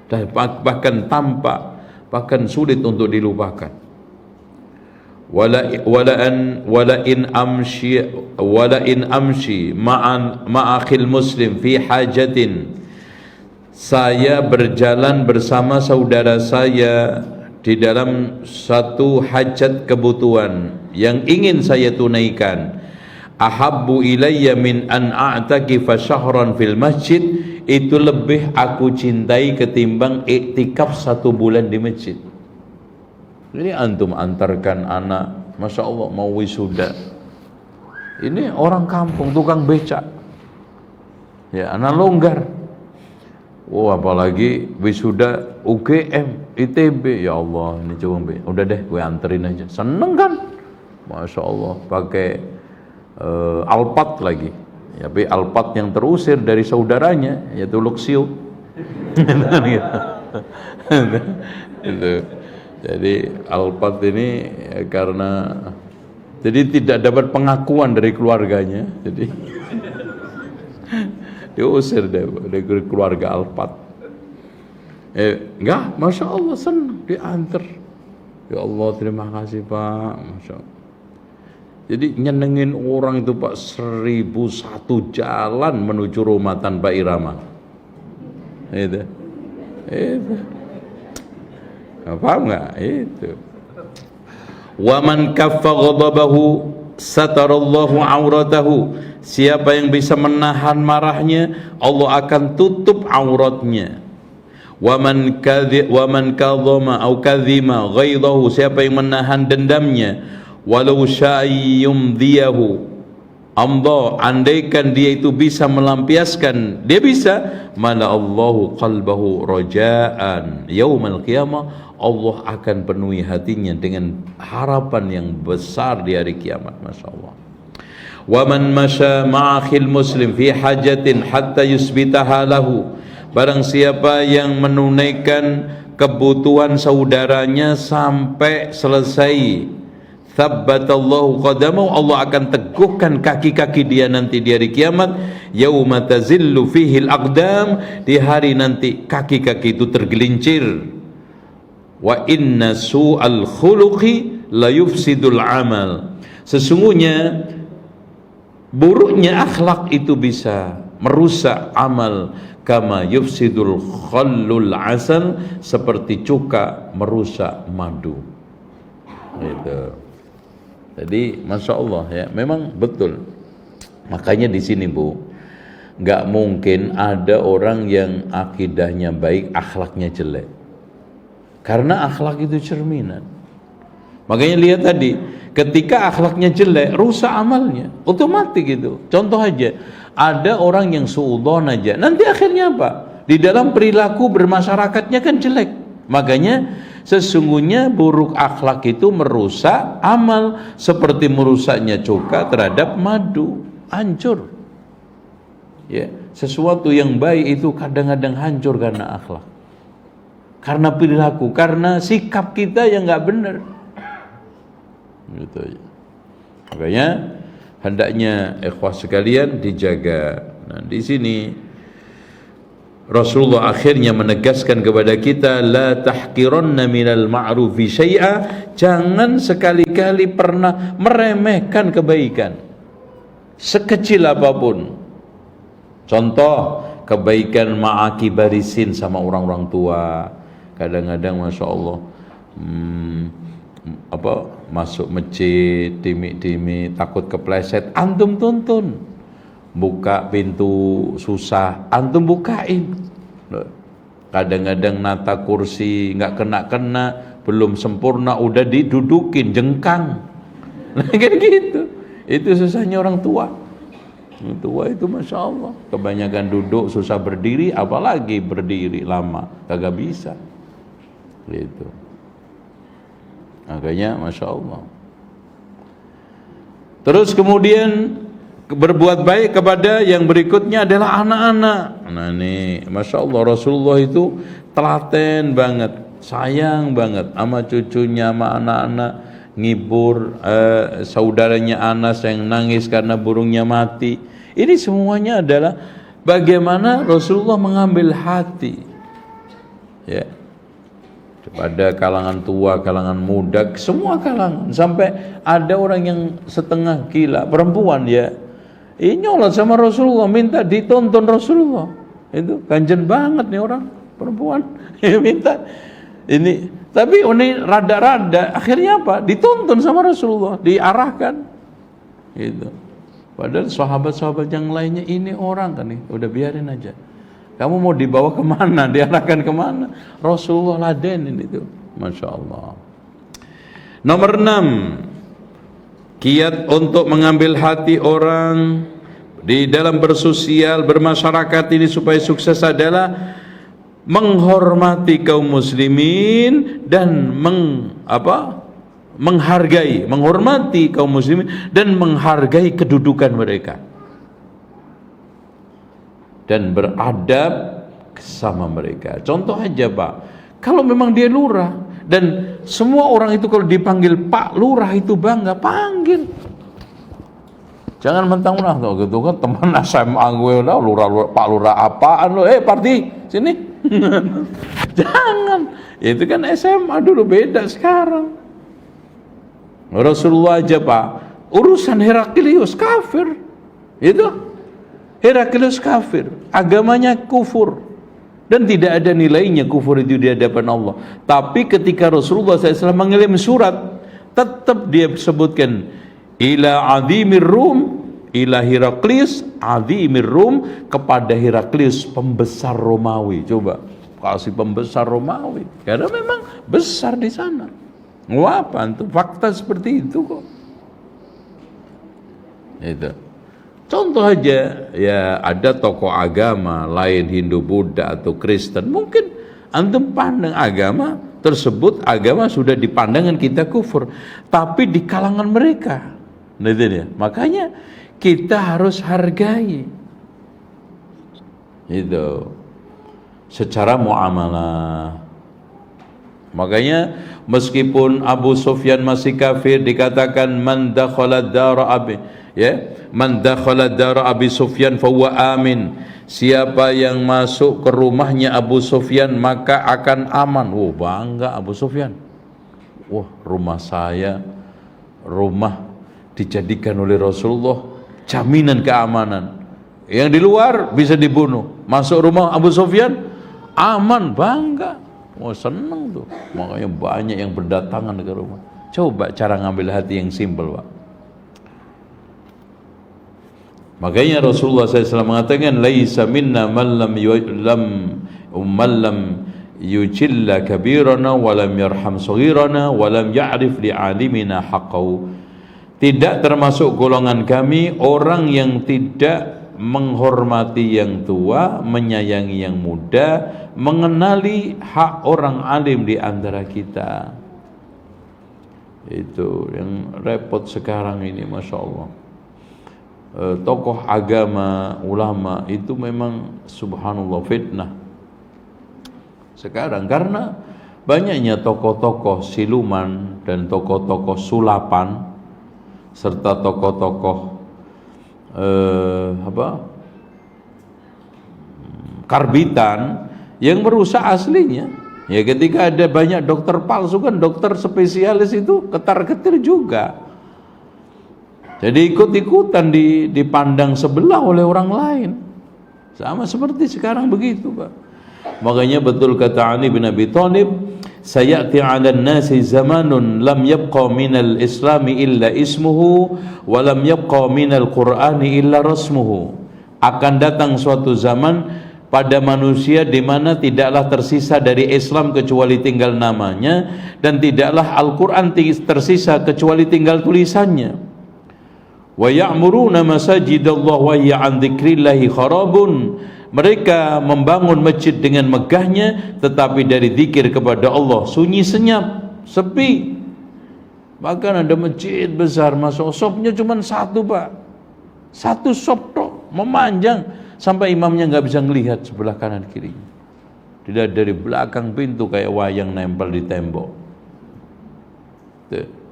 dan bahkan tampak, bahkan sulit untuk dilupakan. Wala in amshi ma'akhil muslim fi hajatin, saya berjalan bersama saudara saya di dalam satu hajat kebutuhan yang ingin saya tunaikan, ahabbu ilayya min an a'takifa syahran fil masjid, itu lebih aku cintai ketimbang iktikaf 1 bulan di masjid. Ini antum antarkan anak, Masya Allah mau wisuda, ini orang kampung tukang becak ya, anak longgar. Oh apalagi wisuda UGM, ITB, ya Allah ini coba udah deh gue anterin aja, seneng kan, Masya Allah, pakai Alphard lagi, ya, tapi Alphard yang terusir dari saudaranya yaitu Luxio. Itu. Jadi Alphard ini ya, karena jadi tidak dapat pengakuan dari keluarganya, jadi diusir dari keluarga Alphard. Enggak, Masya Allah senang diantar. Ya Allah terima kasih Pak, Masya Allah. Jadi nyenengin orang itu Pak, 1001 jalan menuju rumah tanpa irama. Itu. Paham nggak? Itu. Wa man kaffa ghadabahu satarallahu auratahu. Siapa yang bisa menahan marahnya, Allah akan tutup auratnya. Wa man kadhama au kadhima ghaidahu, siapa yang menahan dendamnya, walau sya'yumdiyahu amda, andaikan dia itu bisa melampiaskan, dia bisa, mala Allahu qalbahu rajaan yaumal qiyamah, Allah akan penuhi hatinya dengan harapan yang besar di hari kiamat. Masya Allah. Wa man masya ma'akhil muslim fi hajatin hatta yusbitaha lahu, barang siapa yang menunaikan kebutuhan saudaranya sampai selesai, thabbatallahu qadamahu, Allah akan teguhkan kaki-kaki dia nanti di hari kiamat. Yauma tazillu fihi al-aqdam, di hari nanti kaki-kaki itu tergelincir. Wa inna su'al khuluqi la yufsidul amal, sesungguhnya buruknya akhlak itu bisa merusak amal. Kama yufsidul khallul asal, seperti cuka merusak madu. Gitu. Jadi masya Allah ya, memang betul. Makanya di sini Bu, nggak mungkin ada orang yang akidahnya baik, akhlaknya jelek. Karena akhlak itu cerminan. Makanya lihat tadi, ketika akhlaknya jelek, rusak amalnya, otomatis gitu. Contoh aja, ada orang yang suudzon aja, nanti akhirnya apa? Di dalam perilaku bermasyarakatnya kan jelek. Makanya sesungguhnya buruk akhlak itu merusak amal, seperti merusaknya cuka terhadap madu, hancur. Ya, sesuatu yang baik itu kadang-kadang hancur karena akhlak, karena perilaku, karena sikap kita yang nggak benar. Gitu ya. Makanya hendaknya ikhwah sekalian dijaga. Nah, di sini Rasulullah akhirnya menegaskan kepada kita, la tahqiranna minal ma'rufi syai'a, jangan sekali-kali pernah meremehkan kebaikan sekecil apapun. Contoh, kebaikan ma'akibarisin sama orang-orang tua. Kadang-kadang masya Allah masuk masjid dimi takut kepleset, antum tuntun. Buka pintu susah, antum bukain. Kadang-kadang nata kursi nggak kena-kena, belum sempurna udah didudukin, jengkang. Nah kayak gitu. Itu susahnya orang tua. Orang tua itu masya Allah, kebanyakan duduk susah berdiri, apalagi berdiri lama kagak bisa. Gitu. Makanya masya Allah. Terus kemudian berbuat baik kepada yang berikutnya adalah anak-anak. Nah ini masya Allah, Rasulullah itu telaten banget, sayang banget sama cucunya, sama anak-anak. Ngibur saudaranya Anas yang nangis karena burungnya mati. Ini semuanya adalah bagaimana Rasulullah mengambil hati ya, pada kalangan tua, kalangan muda, semua kalangan. Sampai ada orang yang setengah gila, perempuan ya, ini nyolot sama Rasulullah, minta ditonton Rasulullah. Itu ganjen banget nih orang, perempuan ya, minta ini. Tapi ini rada-rada, akhirnya apa? Ditonton sama Rasulullah, diarahkan. Gitu. Padahal sahabat-sahabat yang lainnya, ini orang kan nih, udah biarin aja. Kamu mau dibawa kemana? Diarahkan kemana? Rasulullah ladenin itu. Masya Allah. Nomor 6, kiat untuk mengambil hati orang di dalam bersosial, bermasyarakat ini supaya sukses adalah menghormati kaum muslimin dan menghormati kaum muslimin dan menghargai kedudukan mereka dan beradab sama mereka. Contoh aja Pak, kalau memang dia lurah dan semua orang itu kalau dipanggil Pak Lurah itu bangga, panggil. Jangan mentang-mentang gitu kan, teman SMA gue udah lurah, Pak Lurah apaan lo? Parti sini. Jangan. Itu kan SMA dulu, beda sekarang. Rasulullah aja Pak, urusan Heraklius kafir. Itu Heraklius kafir, agamanya kufur, dan tidak ada nilainya kufur itu di hadapan Allah. Tapi ketika Rasulullah SAW mengirim surat, tetap dia sebutkan ila adhimir Rum, ila Heraklius adhimir Rum, kepada Heraklius pembesar Romawi. Coba kasih pembesar Romawi, karena memang besar di sana. Apa itu fakta seperti itu kok. Itu contoh aja ya, ada tokoh agama lain Hindu, Buddha atau Kristen, mungkin antum pandang agama tersebut, agama sudah dipandangkan kita kufur, tapi di kalangan mereka, nah itu dia. Makanya kita harus hargai itu secara muamalah. Makanya meskipun Abu Sufyan masih kafir, dikatakan man dakhala dar abi, ya, man dakhala dar Abi Sufyan fahuwa amin. Siapa yang masuk ke rumahnya Abu Sufyan maka akan aman. Wah, bangga Abu Sufyan. Wah, rumah saya, rumah dijadikan oleh Rasulullah jaminan keamanan. Yang di luar bisa dibunuh. Masuk rumah Abu Sufyan aman, bangga. Wah, seneng tuh. Makanya banyak yang berdatangan ke rumah. Coba cara ngambil hati yang simpel, Pak. Makanya Rasulullah SAW mengatakan, laisa minna man lam yujilla kabirana wa lam yarham saghirana wa lam ya'rif li'alimina haqqahu. Tidak termasuk golongan kami orang yang tidak menghormati yang tua, menyayangi yang muda, mengenali hak orang alim di antara kita. Itu yang repot sekarang ini, Masya Allah. Tokoh agama, ulama itu memang subhanallah fitnah sekarang, karena banyaknya tokoh-tokoh siluman dan tokoh-tokoh sulapan serta tokoh-tokoh karbitan yang merusak aslinya. Ya, ketika ada banyak dokter palsu, kan dokter spesialis itu ketar-ketir juga. Jadi ikut-ikutan dipandang sebelah oleh orang lain. Sama seperti sekarang begitu, Pak. Makanya betul kata Ali bin Abi Thalib, sayati 'alan nasi zamanun lam yabqa minal islami illa ismuhu wa lam yabqa minal qur'ani illa rasmuhu. Akan datang suatu zaman pada manusia di mana tidaklah tersisa dari Islam kecuali tinggal namanya, dan tidaklah Al-Qur'an tersisa kecuali tinggal tulisannya. Wa ya'muruna masajidallah wa hiya 'an dzikrillahi kharabun. Mereka membangun masjid dengan megahnya, tetapi dari zikir kepada Allah sunyi senyap, sepi. Bahkan ada masjid besar, masuk sopnya cuma satu, Pak. Satu sop tok, memanjang sampai imamnya nggak bisa ngelihat sebelah kanan kirinya. Tidak, dari belakang pintu kayak wayang nempel di tembok. Tuh.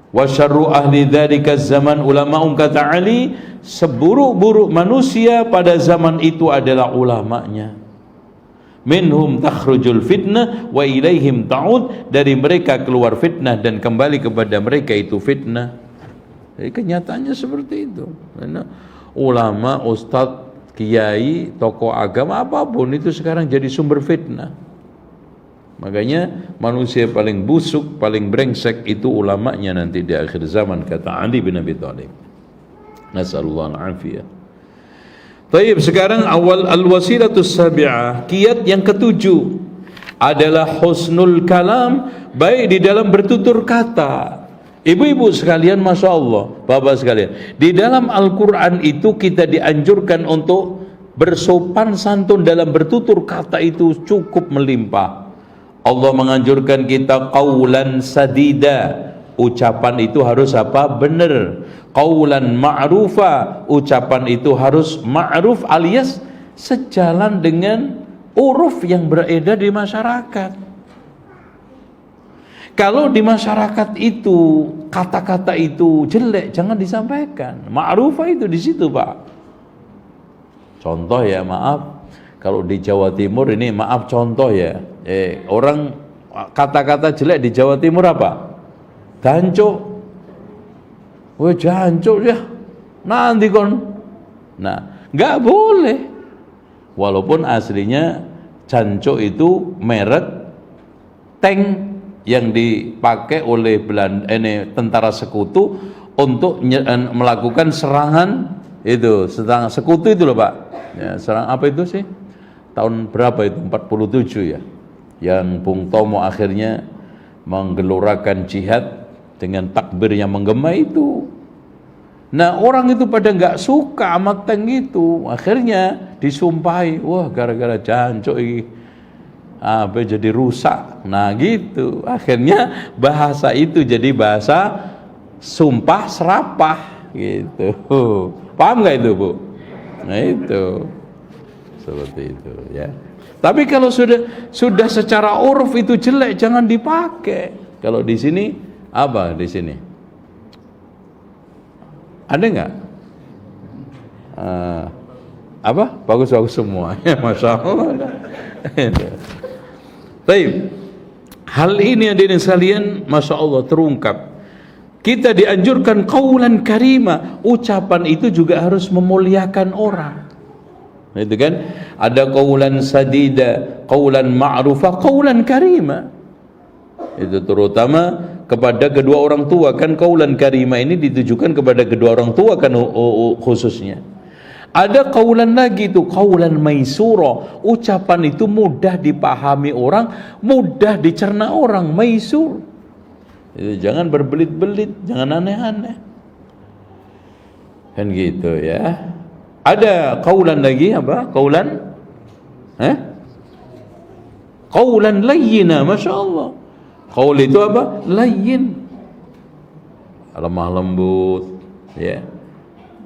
Wa syarru ahli dzalika zaman ulama'un, kata Ali, seburuk-buruk manusia pada zaman itu adalah ulamanya. Minhum takhrujul fitnah wa ilaihim ta'ud, dari mereka keluar fitnah dan kembali kepada mereka itu fitnah. Jadi kenyataannya seperti itu. Karena ulama, ustadz, kiai, tokoh agama apapun itu sekarang jadi sumber fitnah. Makanya manusia paling busuk, paling brengsek itu ulamanya nanti di akhir zaman, kata Ali bin Abi Thalib. Nasallallahu al-afiyah. Taib, sekarang awal al-wasilatus sabi'ah, kiat yang ketujuh adalah husnul kalam, baik di dalam bertutur kata. Ibu-ibu sekalian, Masya Allah, bapak sekalian, di dalam Al-Quran itu kita dianjurkan untuk bersopan santun dalam bertutur kata, itu cukup melimpah. Allah menganjurkan kita qaulan sadida, ucapan itu harus apa? Benar. Qaulan ma'rufa, ucapan itu harus ma'ruf alias sejalan dengan uruf yang beredar di masyarakat. Kalau di masyarakat itu kata-kata itu jelek, jangan disampaikan. Ma'rufa itu di situ, Pak. Contoh ya, maaf, kalau di Jawa Timur ini, maaf contoh ya, orang kata-kata jelek di Jawa Timur apa? Jancuk. Wah, jancuk ya. Nanti kon. Nah, nggak boleh. Walaupun aslinya jancuk itu merek tank yang dipakai oleh Belanda, tentara sekutu untuk melakukan serangan itu, serangan sekutu itu loh Pak. Ya, serang apa itu sih? Tahun berapa itu? 47 ya. Yang Bung Tomo akhirnya menggelorakan jihad dengan takbir yang menggema itu. Nah orang itu pada nggak suka sama tank itu, akhirnya disumpahi, wah gara-gara jancuk ini apa jadi rusak. Nah gitu, akhirnya bahasa itu jadi bahasa sumpah serapah gitu. Paham nggak itu Bu? Nah itu seperti itu ya. Tapi kalau sudah secara uruf itu jelek, jangan dipakai. Kalau di sini apa di sini? Ada nggak? Apa? Bagus-bagus semua. Ya, Masya Allah. Baik. Hal ini hadirin sekalian, Masya Allah terungkap. Kita dianjurkan qaulan karima. Ucapan itu juga harus memuliakan orang. Itu kan? Ada qaulan sadida, qaulan ma'rufa, qaulan karima. Itu terutama kepada kedua orang tua, kan qaulan karima ini ditujukan kepada kedua orang tua kan khususnya. Ada qaulan lagi itu qaulan maisura, ucapan itu mudah dipahami orang, mudah dicerna orang, maisur. Itu jangan berbelit-belit, jangan aneh-aneh. Kan gitu ya. Ada qaulan lagi apa? Qaulan layyina, Masya Allah. Qaul itu apa? Layyin, lemah lembut ya,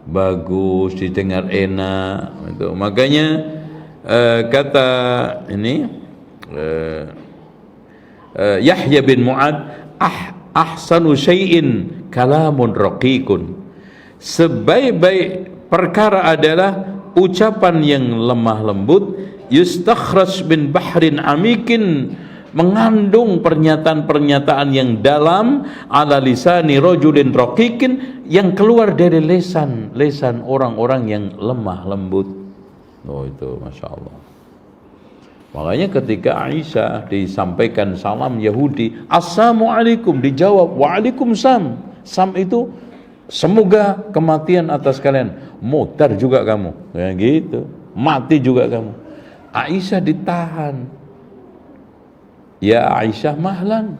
bagus, didengar enak itu. Makanya kata ini Yahya bin Mu'ad, ahsanu syai'in kalamun raqiqun, sebaik-baik perkara adalah ucapan yang lemah lembut, yustakhraj bin bahrin amikin, mengandung pernyataan-pernyataan yang dalam, ala lisani rajulin raqiqin, yang keluar dari lisan orang-orang yang lemah lembut. Oh itu Masya Allah. Makanya ketika Aisyah disampaikan salam Yahudi, Assalamualaikum, dijawab Waalaikumsalam. Sam itu semoga kematian atas kalian, mutar juga kamu, ya gitu, mati juga kamu. Aisyah ditahan. Ya Aisyah mahlan,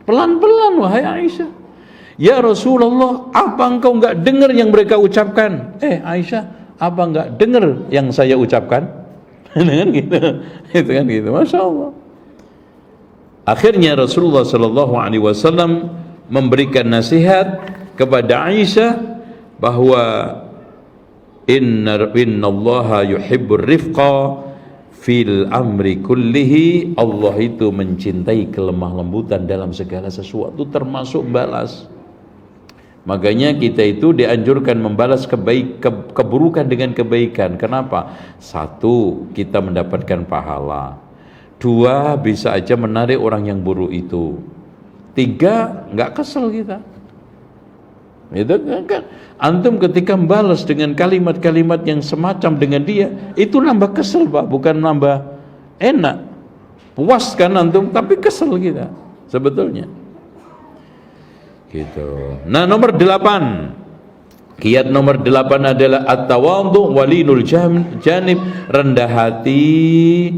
pelan-pelan wahai Aisyah. Ya Rasulullah, apa engkau enggak dengar yang mereka ucapkan? Aisyah, apa enggak dengar yang saya ucapkan? Dengan gitu, itu kan gitu, Masya Allah. Akhirnya Rasulullah Sallallahu Alaihi Wasallam memberikan nasihat kepada Aisyah bahwa innallaha yuhibbur rifqa fil amri kullihi, Allah itu mencintai kelemah lembutan dalam segala sesuatu termasuk balas. Makanya kita itu dianjurkan membalas keburukan dengan kebaikan. Kenapa? Satu, kita mendapatkan pahala. Dua, bisa aja menarik orang yang buruk itu. Tiga, nggak kesel kita. Itu kan antum ketika membalas dengan kalimat-kalimat yang semacam dengan dia, itu nambah kesel Pak, bukan nambah enak. Puas kan antum, tapi kesel kita sebetulnya. Gitu. Nah, nomor 8. Kiat nomor 8 adalah at-tawadhu walinul janib, rendah hati.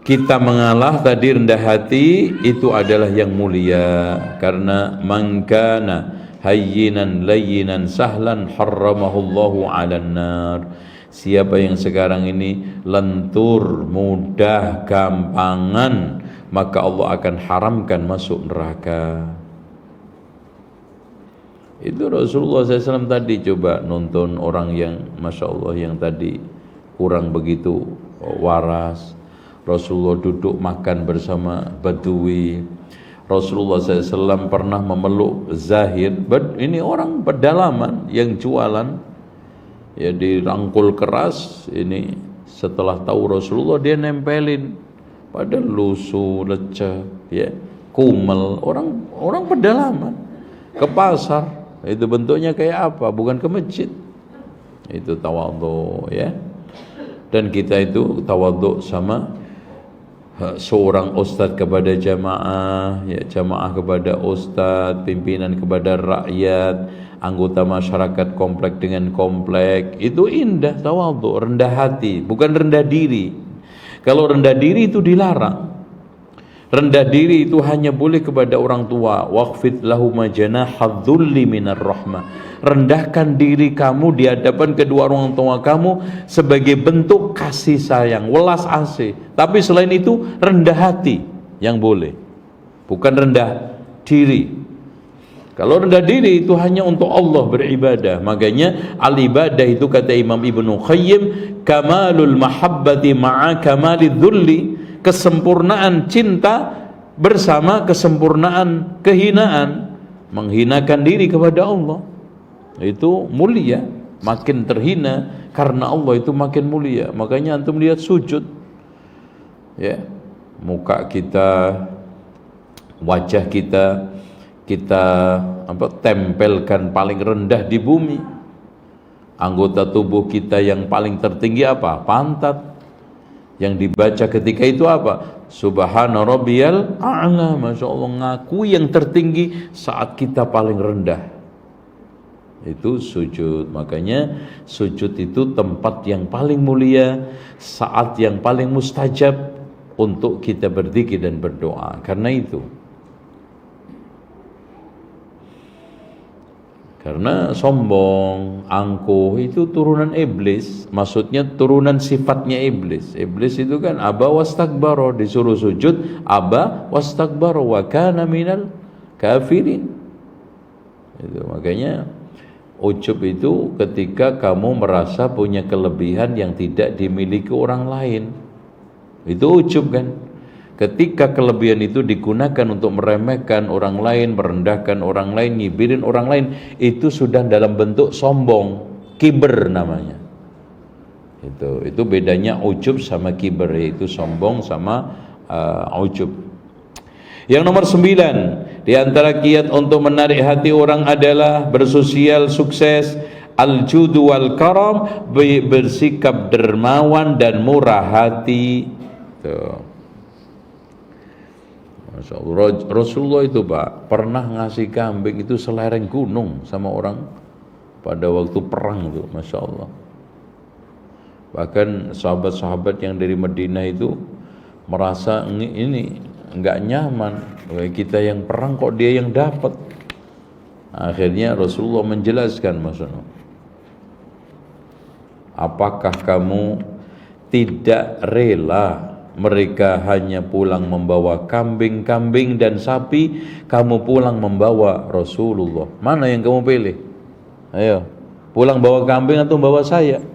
Kita mengalah tadi, rendah hati itu adalah yang mulia, karena man kana hayyinan layyinan sahlan harramahullahu 'alan nar. Siapa yang sekarang ini lentur, mudah, gampangan, maka Allah akan haramkan masuk neraka. Itu Rasulullah SAW tadi coba nonton orang yang Masya Allah yang tadi kurang begitu waras. Rasulullah duduk makan bersama Badui. Rasulullah SAW pernah memeluk Zahid, ini orang pedalaman yang jualan, ya dirangkul keras. Ini setelah tahu Rasulullah dia nempelin pada lusuh, lecah, ya kumel, orang pedalaman ke pasar. Itu bentuknya kayak apa? Bukan ke masjid. Itu tawadhu ya. Dan kita itu tawadhu sama seorang ustadz kepada jamaah, ya jamaah kepada ustadz, pimpinan kepada rakyat, anggota masyarakat komplek dengan komplek, itu indah tawadhu, rendah hati, bukan rendah diri. Kalau rendah diri itu dilarang. Rendah diri itu hanya boleh kepada orang tua. Waqfid lahum janahadz dzulli minar rahmah. Rendahkan diri kamu di hadapan kedua orang tua kamu sebagai bentuk kasih sayang, welas asih. Tapi selain itu rendah hati yang boleh, bukan rendah diri. Kalau rendah diri itu hanya untuk Allah beribadah. Makanya al-ibadah itu kata Imam Ibnu Qayyim, kamalul mahabbati ma'a kamalid dzulli. Kesempurnaan cinta bersama kesempurnaan kehinaan. Menghinakan diri kepada Allah itu mulia, makin terhina karena Allah itu makin mulia. Makanya antum lihat sujud, ya, muka kita, wajah kita tempelkan paling rendah di bumi. Anggota tubuh kita yang paling tertinggi apa? Pantat. Yang dibaca ketika itu apa? Subhana rabbiyal a'la. Masya Allah, ngaku yang tertinggi saat kita paling rendah. Itu sujud. Makanya sujud itu tempat yang paling mulia, saat yang paling mustajab untuk kita berzikir dan berdoa. Karena itu, karena sombong, angkuh itu turunan iblis. Maksudnya turunan sifatnya iblis. Iblis itu kan aba wastakbara, disuruh sujud aba wastakbara wa kana minal kafirin. Itu makanya ujub itu ketika kamu merasa punya kelebihan yang tidak dimiliki orang lain. Itu ujub kan. Ketika kelebihan itu digunakan untuk meremehkan orang lain, merendahkan orang lain, nyibirin orang lain, itu sudah dalam bentuk sombong, kiber namanya. Itu bedanya ujub sama kiber, yaitu sombong sama ujub. Yang nomor 9, di antara kiat untuk menarik hati orang adalah bersosial sukses, al-judu wal karam, bersikap dermawan dan murah hati. Tuh. Masya Allah, Rasulullah itu Pak pernah ngasih kambing itu selereng gunung sama orang pada waktu perang itu, Masya Allah. Bahkan sahabat-sahabat yang dari Madinah itu merasa ini enggak nyaman, kita yang perang kok dia yang dapat. Akhirnya Rasulullah menjelaskan, Masya Allah, apakah kamu tidak rela mereka hanya pulang membawa kambing-kambing dan sapi, kamu pulang membawa Rasulullah? Mana yang kamu pilih? Ayo, pulang bawa kambing atau bawa saya?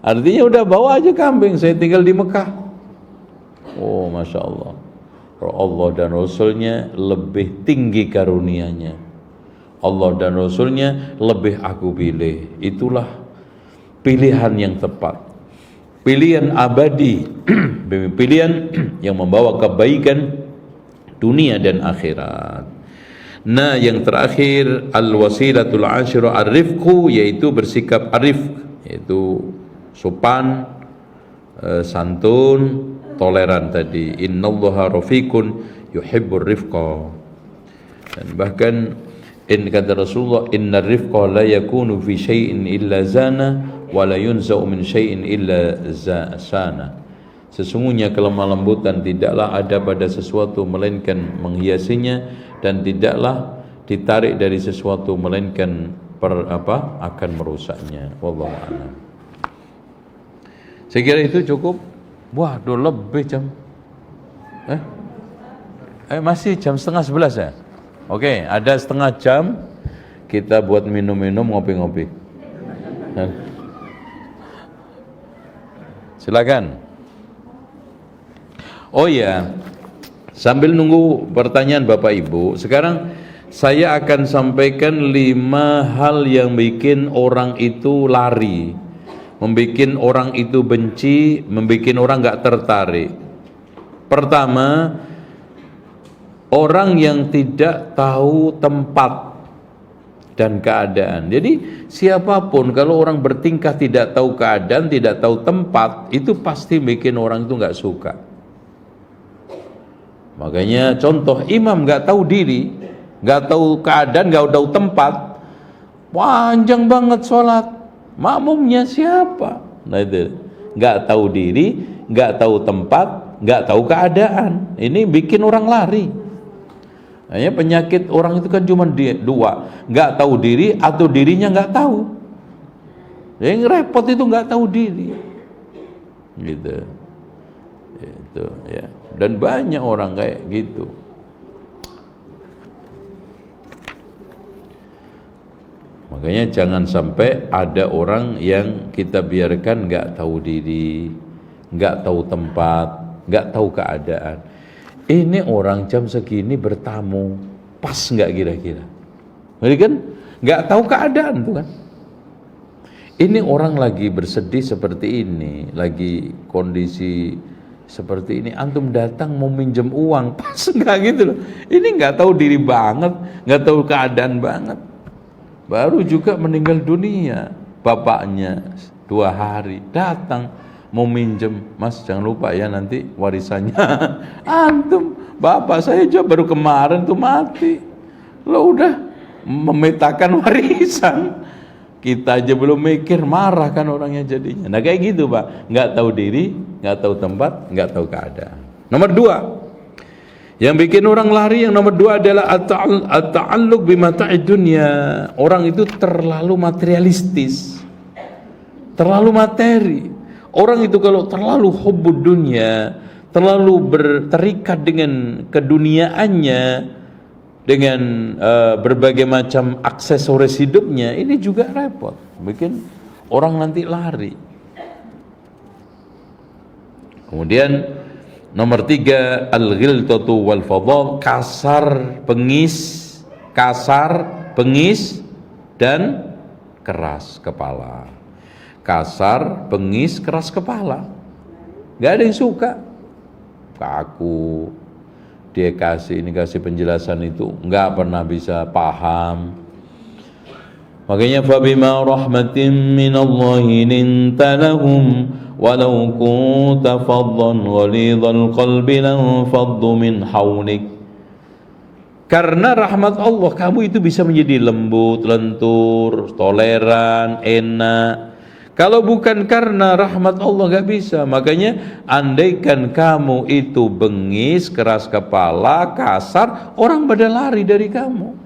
Artinya udah bawa aja kambing, saya tinggal di Mekah. Oh, Masya Allah, Allah dan Rasulnya lebih tinggi karunianya. Allah dan Rasulnya lebih aku pilih. Itulah pilihan yang tepat, pilihan abadi, pilihan yang membawa kebaikan dunia dan akhirat. Nah, yang terakhir, al-wasilatul ashiru ar-rifqu, yaitu bersikap arif, yaitu sopan, santun, toleran tadi. Innallaha rafiqun yuhibbur rifqa. Dan bahkan kata Rasulullah, innar rifqa la yakunu fi syai'in illa zana wa la yunza'u min syai'in illa sana. Sesungguhnya kelemah lembutan tidaklah ada pada sesuatu melainkan menghiasinya, dan tidaklah ditarik dari sesuatu melainkan akan merusaknya. Wallahu a'lam. Saya kira itu cukup. Wah, udah lebih jam. Masih jam 10:30 ya? Oke, ada setengah jam kita buat minum-minum, ngopi-ngopi. Silakan. Oh ya, sambil nunggu pertanyaan Bapak Ibu, sekarang saya akan sampaikan 5 hal yang bikin orang itu lari, membikin orang itu benci, membikin orang gak tertarik. Pertama, orang yang tidak tahu tempat dan keadaan. Jadi siapapun kalau orang bertingkah tidak tahu keadaan, tidak tahu tempat, itu pasti bikin orang itu nggak suka. Makanya contoh imam nggak tahu diri, nggak tahu keadaan, nggak tahu tempat, panjang banget sholat, makmumnya siapa? Nah itu nggak tahu diri, nggak tahu tempat, nggak tahu keadaan. Ini bikin orang lari. Hanya penyakit orang itu kan cuma dua, nggak tahu diri atau dirinya nggak tahu. Yang repot itu nggak tahu diri, gitu. Itu ya. Dan banyak orang kayak gitu. Makanya jangan sampai ada orang yang kita biarkan nggak tahu diri, nggak tahu tempat, nggak tahu keadaan. Ini orang jam segini bertamu, pas nggak kira-kira? Jadi kan nggak tahu keadaan tuh kan. Ini orang lagi bersedih seperti ini, lagi kondisi seperti ini, antum datang mau minjem uang, pas nggak gitu loh. Ini nggak tahu diri banget, nggak tahu keadaan banget. Baru juga meninggal dunia bapaknya 2 hari, datang mau minjem, mas jangan lupa ya nanti warisannya. Antum, bapak saya juga baru kemarin tuh mati, lo udah memetakan warisan, kita aja belum mikir, marah kan orangnya jadinya. Nah kayak gitu pak, nggak tahu diri, nggak tahu tempat, nggak tahu keadaan. Nomor 2 yang bikin orang lari, yang nomor 2 adalah at-ta'alluq bimata'id dunya. Orang itu terlalu materialistis, terlalu materi. Orang itu kalau terlalu hubbud dunya, terlalu terikat dengan keduniaannya, dengan berbagai macam aksesoris hidupnya, ini juga repot, bikin orang nanti lari. Kemudian nomor 3, al-ghiltatu wal fadhal, kasar, bengis dan keras kepala. Kasar, bengis, keras kepala. Gak ada yang suka. Kaku. Dia kasih penjelasan itu nggak pernah bisa paham. Makanya fabima rahmatin minallahi linta lahum walau kunta faddan ghalidhal qalbi lan faddu min hawlik. Karena rahmat Allah kamu itu bisa menjadi lembut, lentur, toleran, enak. Kalau bukan karena rahmat Allah gak bisa. Makanya andaikan kamu itu bengis, keras kepala, kasar, orang pada lari dari kamu.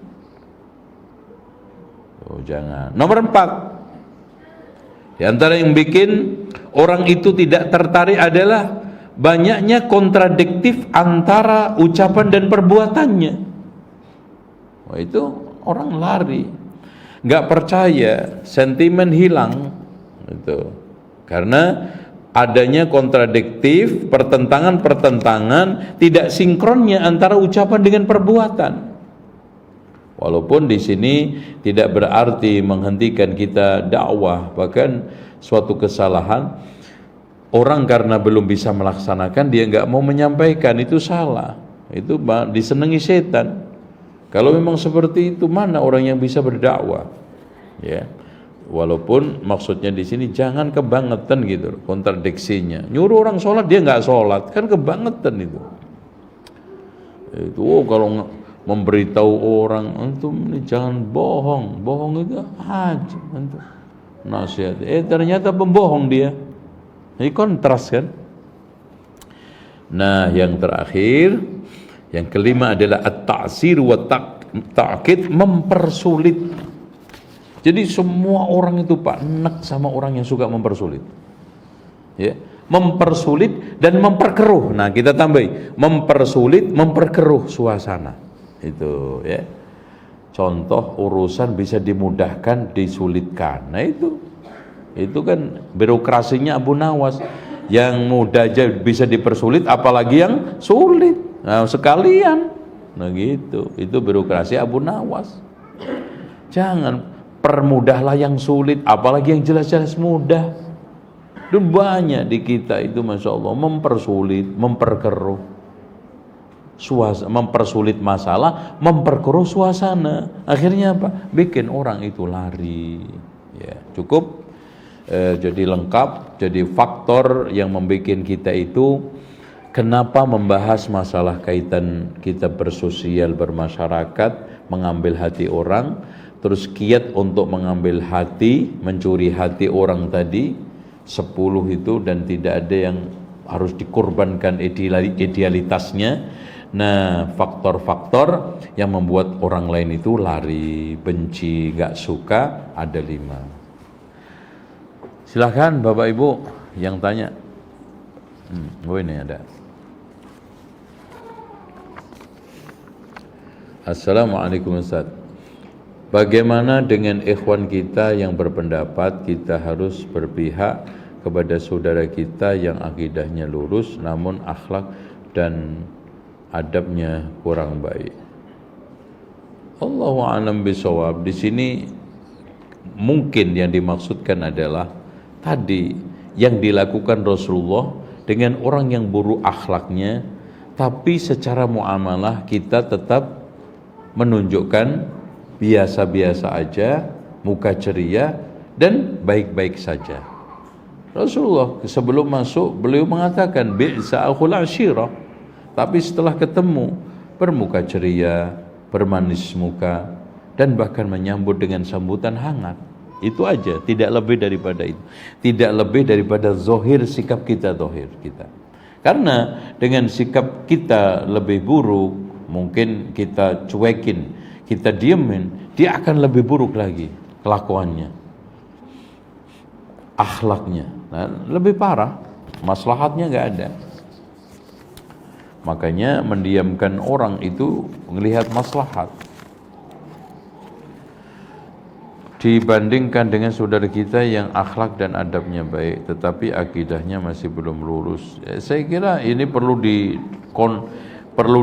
Oh jangan. Nomor 4, di antara yang bikin orang itu tidak tertarik adalah banyaknya kontradiktif antara ucapan dan perbuatannya. Oh itu orang lari, gak percaya, sentimen hilang. Itu karena adanya kontradiktif, pertentangan, tidak sinkronnya antara ucapan dengan perbuatan. Walaupun di sini tidak berarti menghentikan kita dakwah, bahkan suatu kesalahan orang karena belum bisa melaksanakan, dia nggak mau menyampaikan, itu salah, itu disenangi setan. Kalau memang seperti itu, mana orang yang bisa berdakwah, ya. Walaupun maksudnya di sini jangan kebangetan gitu, kontradiksinya. Nyuruh orang sholat dia nggak sholat, kan kebangetan itu. Itu kalau memberitahu orang, antum ini jangan bohong, bohong itu haji, antum nasihat. Ternyata pembohong dia. Ini kontras kan. Nah yang terakhir, yang kelima adalah at-ta'sir wa ta'kid, mempersulit. Jadi semua orang itu pak enak sama orang yang suka mempersulit, ya, mempersulit dan memperkeruh. Nah kita tambahin mempersulit, memperkeruh suasana itu, ya. Contoh urusan bisa dimudahkan, disulitkan. Nah itu kan birokrasinya Abu Nawas, yang mudah aja bisa dipersulit, apalagi yang sulit. Nah sekalian, nah gitu, itu birokrasi Abu Nawas. Jangan permudahlah yang sulit, apalagi yang jelas-jelas mudah. Dan banyak di kita itu masya Allah mempersulit, memperkeruh. mempersulit masalah, memperkeruh suasana. Akhirnya apa? Bikin orang itu lari. Ya, cukup. Jadi lengkap, jadi faktor yang membuat kita itu kenapa membahas masalah kaitan kita bersosial, bermasyarakat, mengambil hati orang, terus kiat untuk mengambil hati, mencuri hati orang tadi 10 itu, dan tidak ada yang harus dikorbankan idealitasnya. Nah, faktor-faktor yang membuat orang lain itu lari, benci, gak suka ada 5. Silahkan Bapak Ibu yang tanya. Ini ada. Assalamualaikum Ustaz. Bagaimana dengan ikhwan kita yang berpendapat kita harus berpihak kepada saudara kita yang akidahnya lurus namun akhlak dan adabnya kurang baik? Allahu a'lam bishawab. Di sini mungkin yang dimaksudkan adalah tadi yang dilakukan Rasulullah dengan orang yang buruk akhlaknya, tapi secara muamalah kita tetap menunjukkan biasa-biasa aja, muka ceria dan baik-baik saja. Rasulullah sebelum masuk beliau mengatakan bi'sa akhul ashirah, tapi setelah ketemu bermuka ceria, bermanis muka, dan bahkan menyambut dengan sambutan hangat. Itu aja, tidak lebih daripada itu. Tidak lebih daripada zohir sikap kita, zohir kita. Karena dengan sikap kita lebih buruk, mungkin kita cuekin, kita diemin, dia akan lebih buruk lagi kelakuannya, akhlaknya. Nah, lebih parah, maslahatnya nggak ada. Makanya mendiamkan orang itu melihat maslahat. Dibandingkan dengan saudara kita yang akhlak dan adabnya baik tetapi akidahnya masih belum lurus. Saya kira ini perlu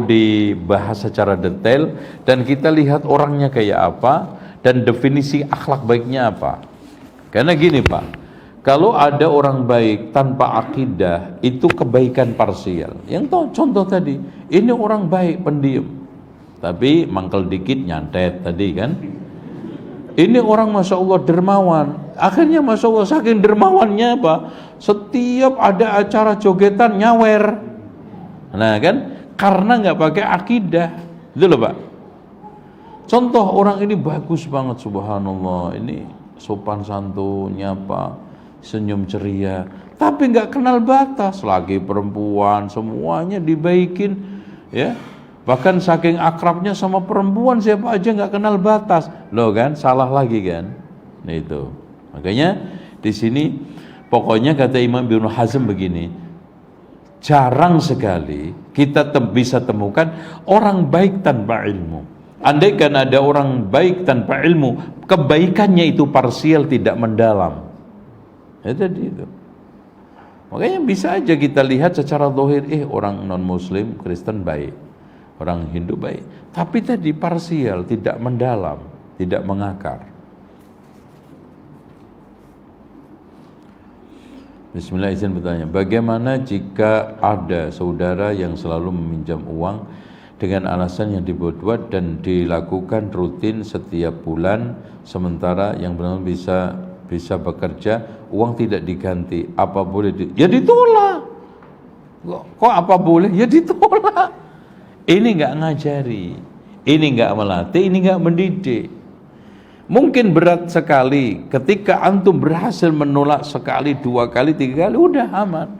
dibahas secara detail dan kita lihat orangnya kayak apa dan definisi akhlak baiknya apa. Karena gini Pak, kalau ada orang baik tanpa akidah itu kebaikan parsial. Yang contoh tadi, ini orang baik pendiam tapi mangkel dikit nyantet tadi kan. Ini orang Masya Allah dermawan. Akhirnya Masya Allah saking dermawannya apa? Setiap ada acara jogetan nyawer. Nah kan, karena nggak pakai akidah. Itu loh Pak. Contoh orang ini bagus banget subhanallah. Ini sopan santun, nyapa, senyum ceria. Tapi nggak kenal batas. Lagi perempuan, semuanya dibaikin. Ya. Bahkan saking akrabnya sama perempuan siapa aja nggak kenal batas, loh kan, salah lagi kan? Nah itu, makanya di sini pokoknya kata Imam Ibnu Hazm begini, jarang sekali kita bisa temukan orang baik tanpa ilmu. Andaikan ada orang baik tanpa ilmu, kebaikannya itu parsial, tidak mendalam. Ya tadi itu. Makanya bisa aja kita lihat secara zahir, orang non Muslim, Kristen baik. Orang Hindu baik, tapi tadi parsial, tidak mendalam, tidak mengakar. Bismillah, izin bertanya, bagaimana jika ada saudara yang selalu meminjam uang dengan alasan yang dibuat-buat dan dilakukan rutin setiap bulan, sementara yang benar bisa bekerja, uang tidak diganti, apa boleh ya ditolak. Kok apa boleh? Ya ditolak. Ini enggak ngajari, ini enggak melatih, ini enggak mendidik. Mungkin berat sekali ketika antum berhasil menolak sekali, 2 kali, 3 kali, udah aman.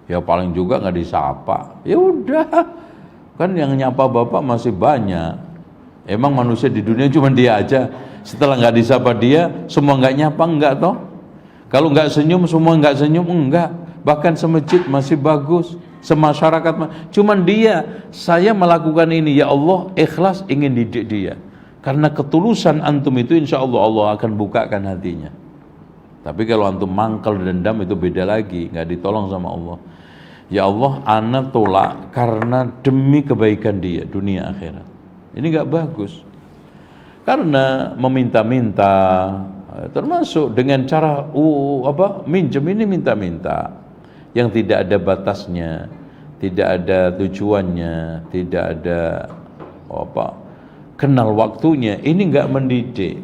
Ya paling juga enggak disapa. Ya udah. Kan yang nyapa Bapak masih banyak. Emang manusia di dunia cuma dia aja. Setelah enggak disapa dia, semua enggak nyapa, enggak toh? Kalau enggak senyum, semua enggak senyum, enggak. Bahkan semasjid masih bagus. Semasyarakat, cuman dia, saya melakukan ini ya Allah ikhlas ingin didik dia, karena ketulusan antum itu insya Allah Allah akan bukakan hatinya. Tapi kalau antum mangkal dendam itu beda lagi, nggak ditolong sama Allah. Ya Allah, ana tolak karena demi kebaikan dia dunia akhirat. Ini nggak bagus, karena meminta-minta termasuk dengan cara minjem ini minta-minta yang tidak ada batasnya, tidak ada tujuannya, tidak ada kenal waktunya, ini enggak mendidik.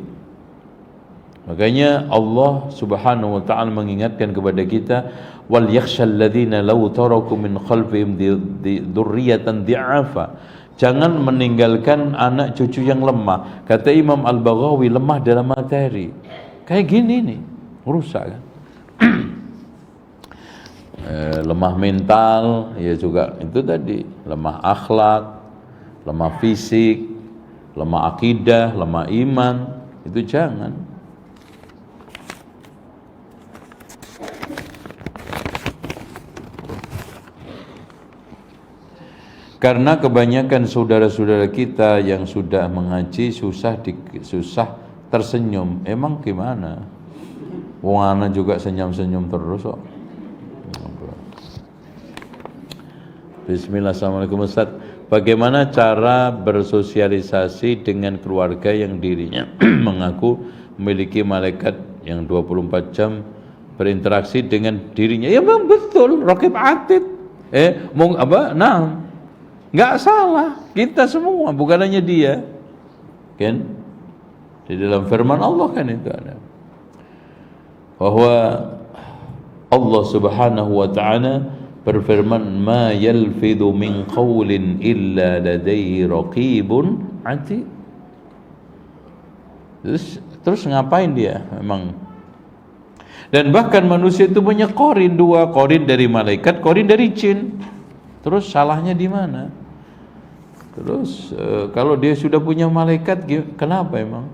Makanya Allah Subhanahu wa taala mengingatkan kepada kita, wal yakhshal ladzina law taraku min khalfihim dzurriyyatan dhi'afa. Jangan meninggalkan anak cucu yang lemah. Kata Imam Al-Baghawi, lemah dalam materi. Kayak gini nih, rusak kan. Lemah mental, ya juga itu tadi, lemah akhlak, lemah fisik, lemah akidah, lemah iman, itu jangan. Karena kebanyakan saudara-saudara kita yang sudah mengaji susah tersenyum. Emang gimana? Wong ana juga senyum-senyum terus kok. Bismillah, assalamualaikum Ustaz. Bagaimana cara bersosialisasi dengan keluarga yang dirinya mengaku memiliki malaikat yang 24 jam berinteraksi dengan dirinya? Ya memang betul, Raqib Atid. Nggak salah, kita semua, bukan hanya dia. Kan? Di dalam firman Allah kan itu ada. Bahwa Allah Subhanahu wa taala berfirman, "Ma yalfidhu min qawlin illa ladaihi raqibun atid." Terus ngapain dia memang? Dan bahkan manusia itu punya qarin, dua, qarin dari malaikat, qarin dari jin. Terus salahnya di mana? Terus kalau dia sudah punya malaikat, kenapa emang?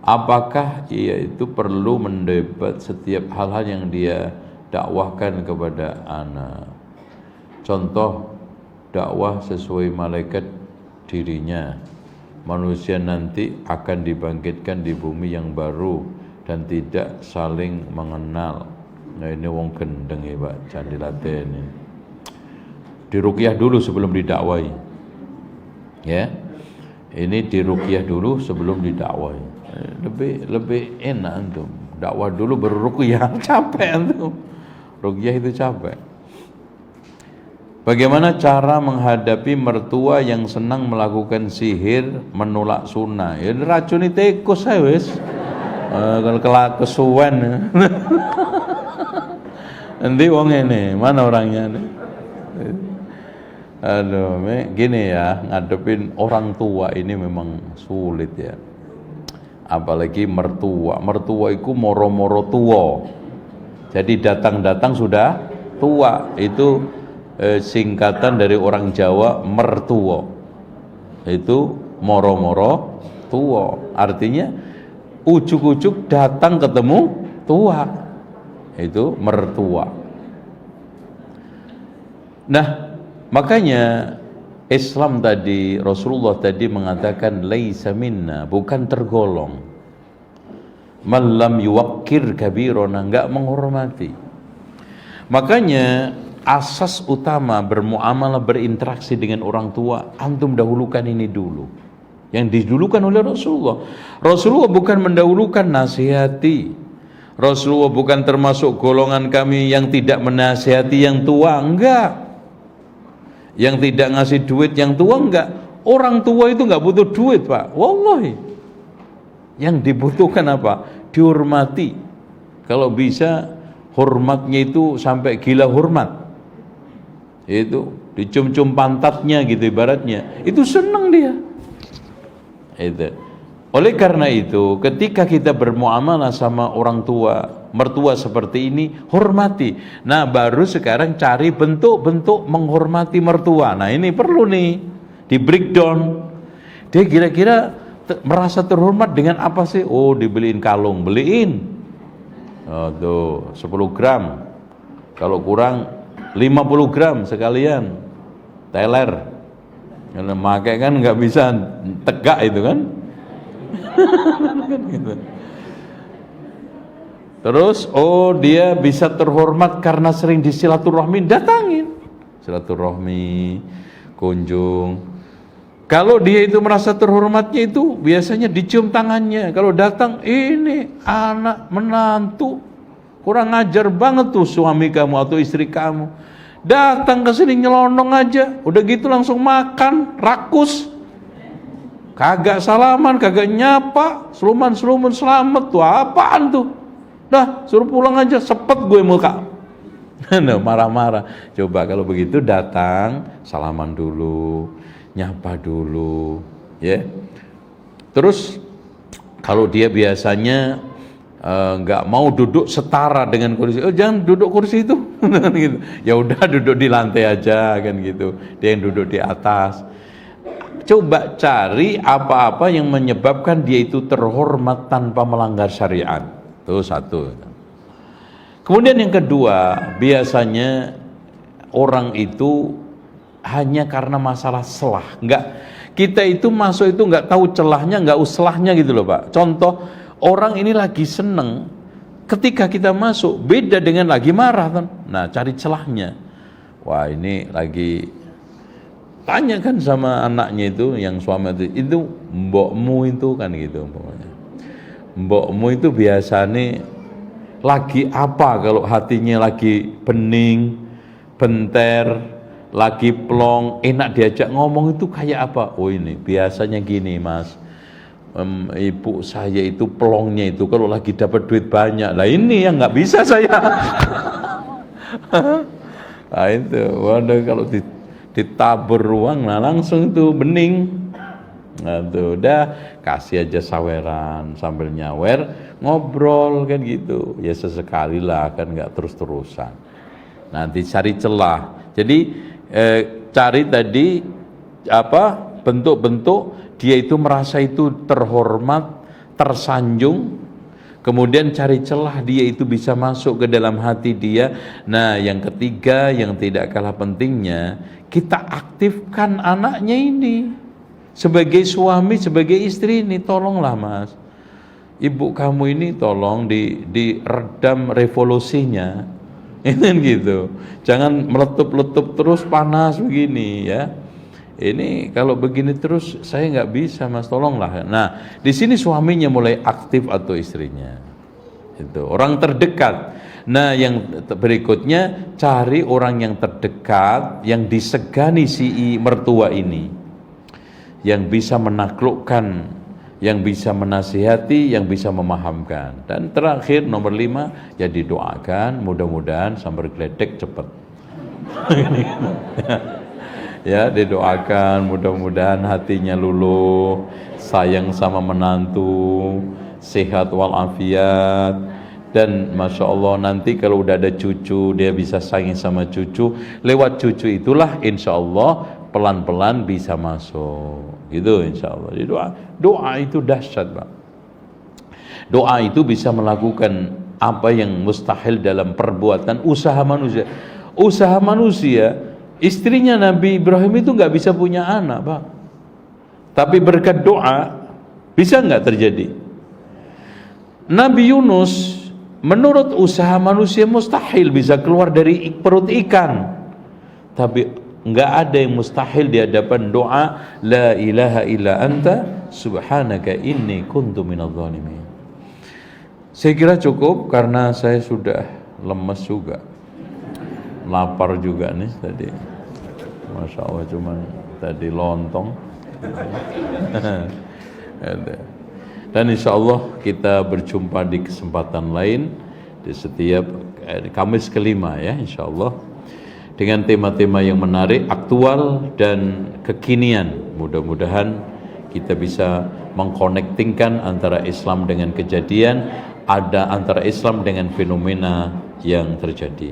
Apakah ia itu perlu mendebat setiap hal-hal yang dia dakwahkan kepada anak? Contoh, dakwah sesuai malaikat dirinya. Manusia nanti akan dibangkitkan di bumi yang baru dan tidak saling mengenal. Nah ini wong gendeng ya Pak, jangan dilatih ini. Diruqyah dulu sebelum didakwai. Ya. Ini diruqyah dulu sebelum didakwai. Lebih enak antum. Dakwah dulu baru ruqyah, capek antum. Ruqyah itu capek. Bagaimana cara menghadapi mertua yang senang melakukan sihir, menolak sunnah? Ya racuni tikus saya wis. Kalau kelak kesuwen. Nanti wong ini, mana orangnya nih? Aduh, gini ya, ngadepin orang tua ini memang sulit ya. Apalagi mertua. Mertua itu moro-moro tua. Jadi datang-datang sudah tua. Itu singkatan dari orang Jawa, mertua. Itu moro-moro tua. Artinya ujuk-ujuk datang ketemu tua. Itu mertua. Nah, makanya Islam tadi, Rasulullah tadi mengatakan laisa minna, bukan tergolong. Man lam yuwaqqir kabirona, enggak menghormati. Makanya asas utama bermuamalah, berinteraksi dengan orang tua, antum dahulukan ini dulu. Yang didulukan oleh Rasulullah. Rasulullah bukan mendahulukan nasihati. Rasulullah bukan termasuk golongan kami yang tidak menasihati yang tua, enggak. Yang tidak ngasih duit yang tua, enggak. Orang tua itu enggak butuh duit Pak, wallahi. Yang dibutuhkan apa? Dihormati. Kalau bisa hormatnya itu sampai gila hormat. Itu dicium-cium pantatnya gitu ibaratnya. Itu senang dia. Itu. Oleh karena itu, ketika kita bermuamalah sama orang tua, mertua seperti ini, hormati. Nah, baru sekarang cari bentuk-bentuk menghormati mertua. Nah, ini perlu nih di breakdown. Dia kira-kira merasa terhormat dengan apa sih? Oh, dibeliin kalung, beliin. Oh, tuh 10 gram. Kalau kurang 50 gram sekalian. Teler. Karena pakai kan nggak bisa tegak itu kan. Gitu. Terus dia bisa terhormat karena sering disilaturahmi, datangin silaturahmi, kunjung. Kalau dia itu merasa terhormatnya itu biasanya dicium tangannya. Kalau datang, ini anak menantu kurang ajar banget tuh suami kamu atau istri kamu. Datang ke sini nyelonong aja, udah gitu langsung makan, rakus. Kagak salaman, kagak nyapa, seluman selamat tuh, apaan tuh? Dah, suruh pulang aja, sepet gue muka. Nah, marah-marah. Coba kalau begitu datang, salaman dulu, nyapa dulu, ya. Terus kalau dia biasanya nggak mau duduk setara dengan kursi, jangan duduk kursi itu, gitu. Ya udah duduk di lantai aja kan gitu. Dia yang duduk di atas. Coba cari apa-apa yang menyebabkan dia itu terhormat tanpa melanggar syariat. Itu satu. Kemudian yang kedua, biasanya orang itu hanya karena masalah celah. Kita itu masuk itu nggak tahu celahnya, nggak uslahnya gitu loh Pak. Contoh, orang ini lagi seneng, ketika kita masuk beda dengan lagi marah kan. Nah, cari celahnya. Wah, ini lagi tanya kan sama anaknya itu, yang suami itu mbokmu itu kan gitu pokoknya. Mbokmu itu biasanya lagi apa kalau hatinya lagi bening, benter, lagi plong, enak diajak ngomong itu kayak apa? Oh ini biasanya gini Mas. Ibu saya itu pelongnya itu kalau lagi dapat duit banyak. Lah ini yang nggak bisa saya. Nah itu, waduh kalau ditabur uang, nah langsung tuh bening. Nah tuh udah kasih aja saweran sambil nyawer, ngobrol kan gitu. Ya sesekali lah kan nggak terus-terusan. Nanti cari celah. Jadi cari tadi apa bentuk-bentuk dia itu merasa itu terhormat, tersanjung, kemudian cari celah dia itu bisa masuk ke dalam hati dia. Nah yang ketiga yang tidak kalah pentingnya, kita aktifkan anaknya ini sebagai suami, sebagai istri ini. Tolonglah Mas, ibu kamu ini tolong diredam revolusinya, ini gitu, jangan meletup-letup terus panas begini ya. Ini kalau begini terus saya nggak bisa Mas, tolonglah. Nah di sini suaminya mulai aktif atau istrinya itu orang terdekat. Nah yang berikutnya cari orang yang terdekat yang disegani si mertua ini, yang bisa menaklukkan, yang bisa menasihati, yang bisa memahamkan. Dan terakhir nomor 5 ya didoakan, mudah-mudahan sambar geledek cepat. Ya didoakan mudah-mudahan hatinya luluh, sayang sama menantu, sehat walafiat, dan Masya Allah nanti kalau udah ada cucu dia bisa sayang sama cucu. Lewat cucu itulah Insya Allah pelan-pelan bisa masuk gitu Insya Allah. Jadi doa itu dahsyat Pak. Doa itu bisa melakukan apa yang mustahil dalam perbuatan usaha manusia. Usaha manusia, istrinya Nabi Ibrahim itu nggak bisa punya anak Pak, tapi berkat doa bisa nggak terjadi. Nabi Yunus menurut usaha manusia mustahil bisa keluar dari perut ikan, tapi nggak ada yang mustahil di hadapan doa la ilaha illa anta subhanaka inni kuntu minadh dhalimin. Saya kira cukup karena saya sudah lemes juga, lapar juga nih tadi. Masya Allah cuman tadi lontong. Dan insya Allah kita berjumpa di kesempatan lain di setiap Kamis kelima ya insya Allah, dengan tema-tema yang menarik, aktual dan kekinian. Mudah-mudahan kita bisa mengkonektingkan antara Islam dengan kejadian, ada antara Islam dengan fenomena yang terjadi.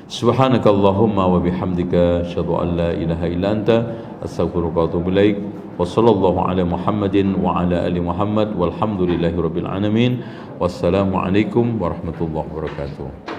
Subhanakallahumma wa bihamdika asyhadu an la ilaha illa anta astaghfiruka wa atubu ilaik. Wa sallallahu ala Muhammadin wa ala ali Muhammad walhamdulillahi rabbil alamin. Wassalamu alaikum warahmatullahi wabarakatuh.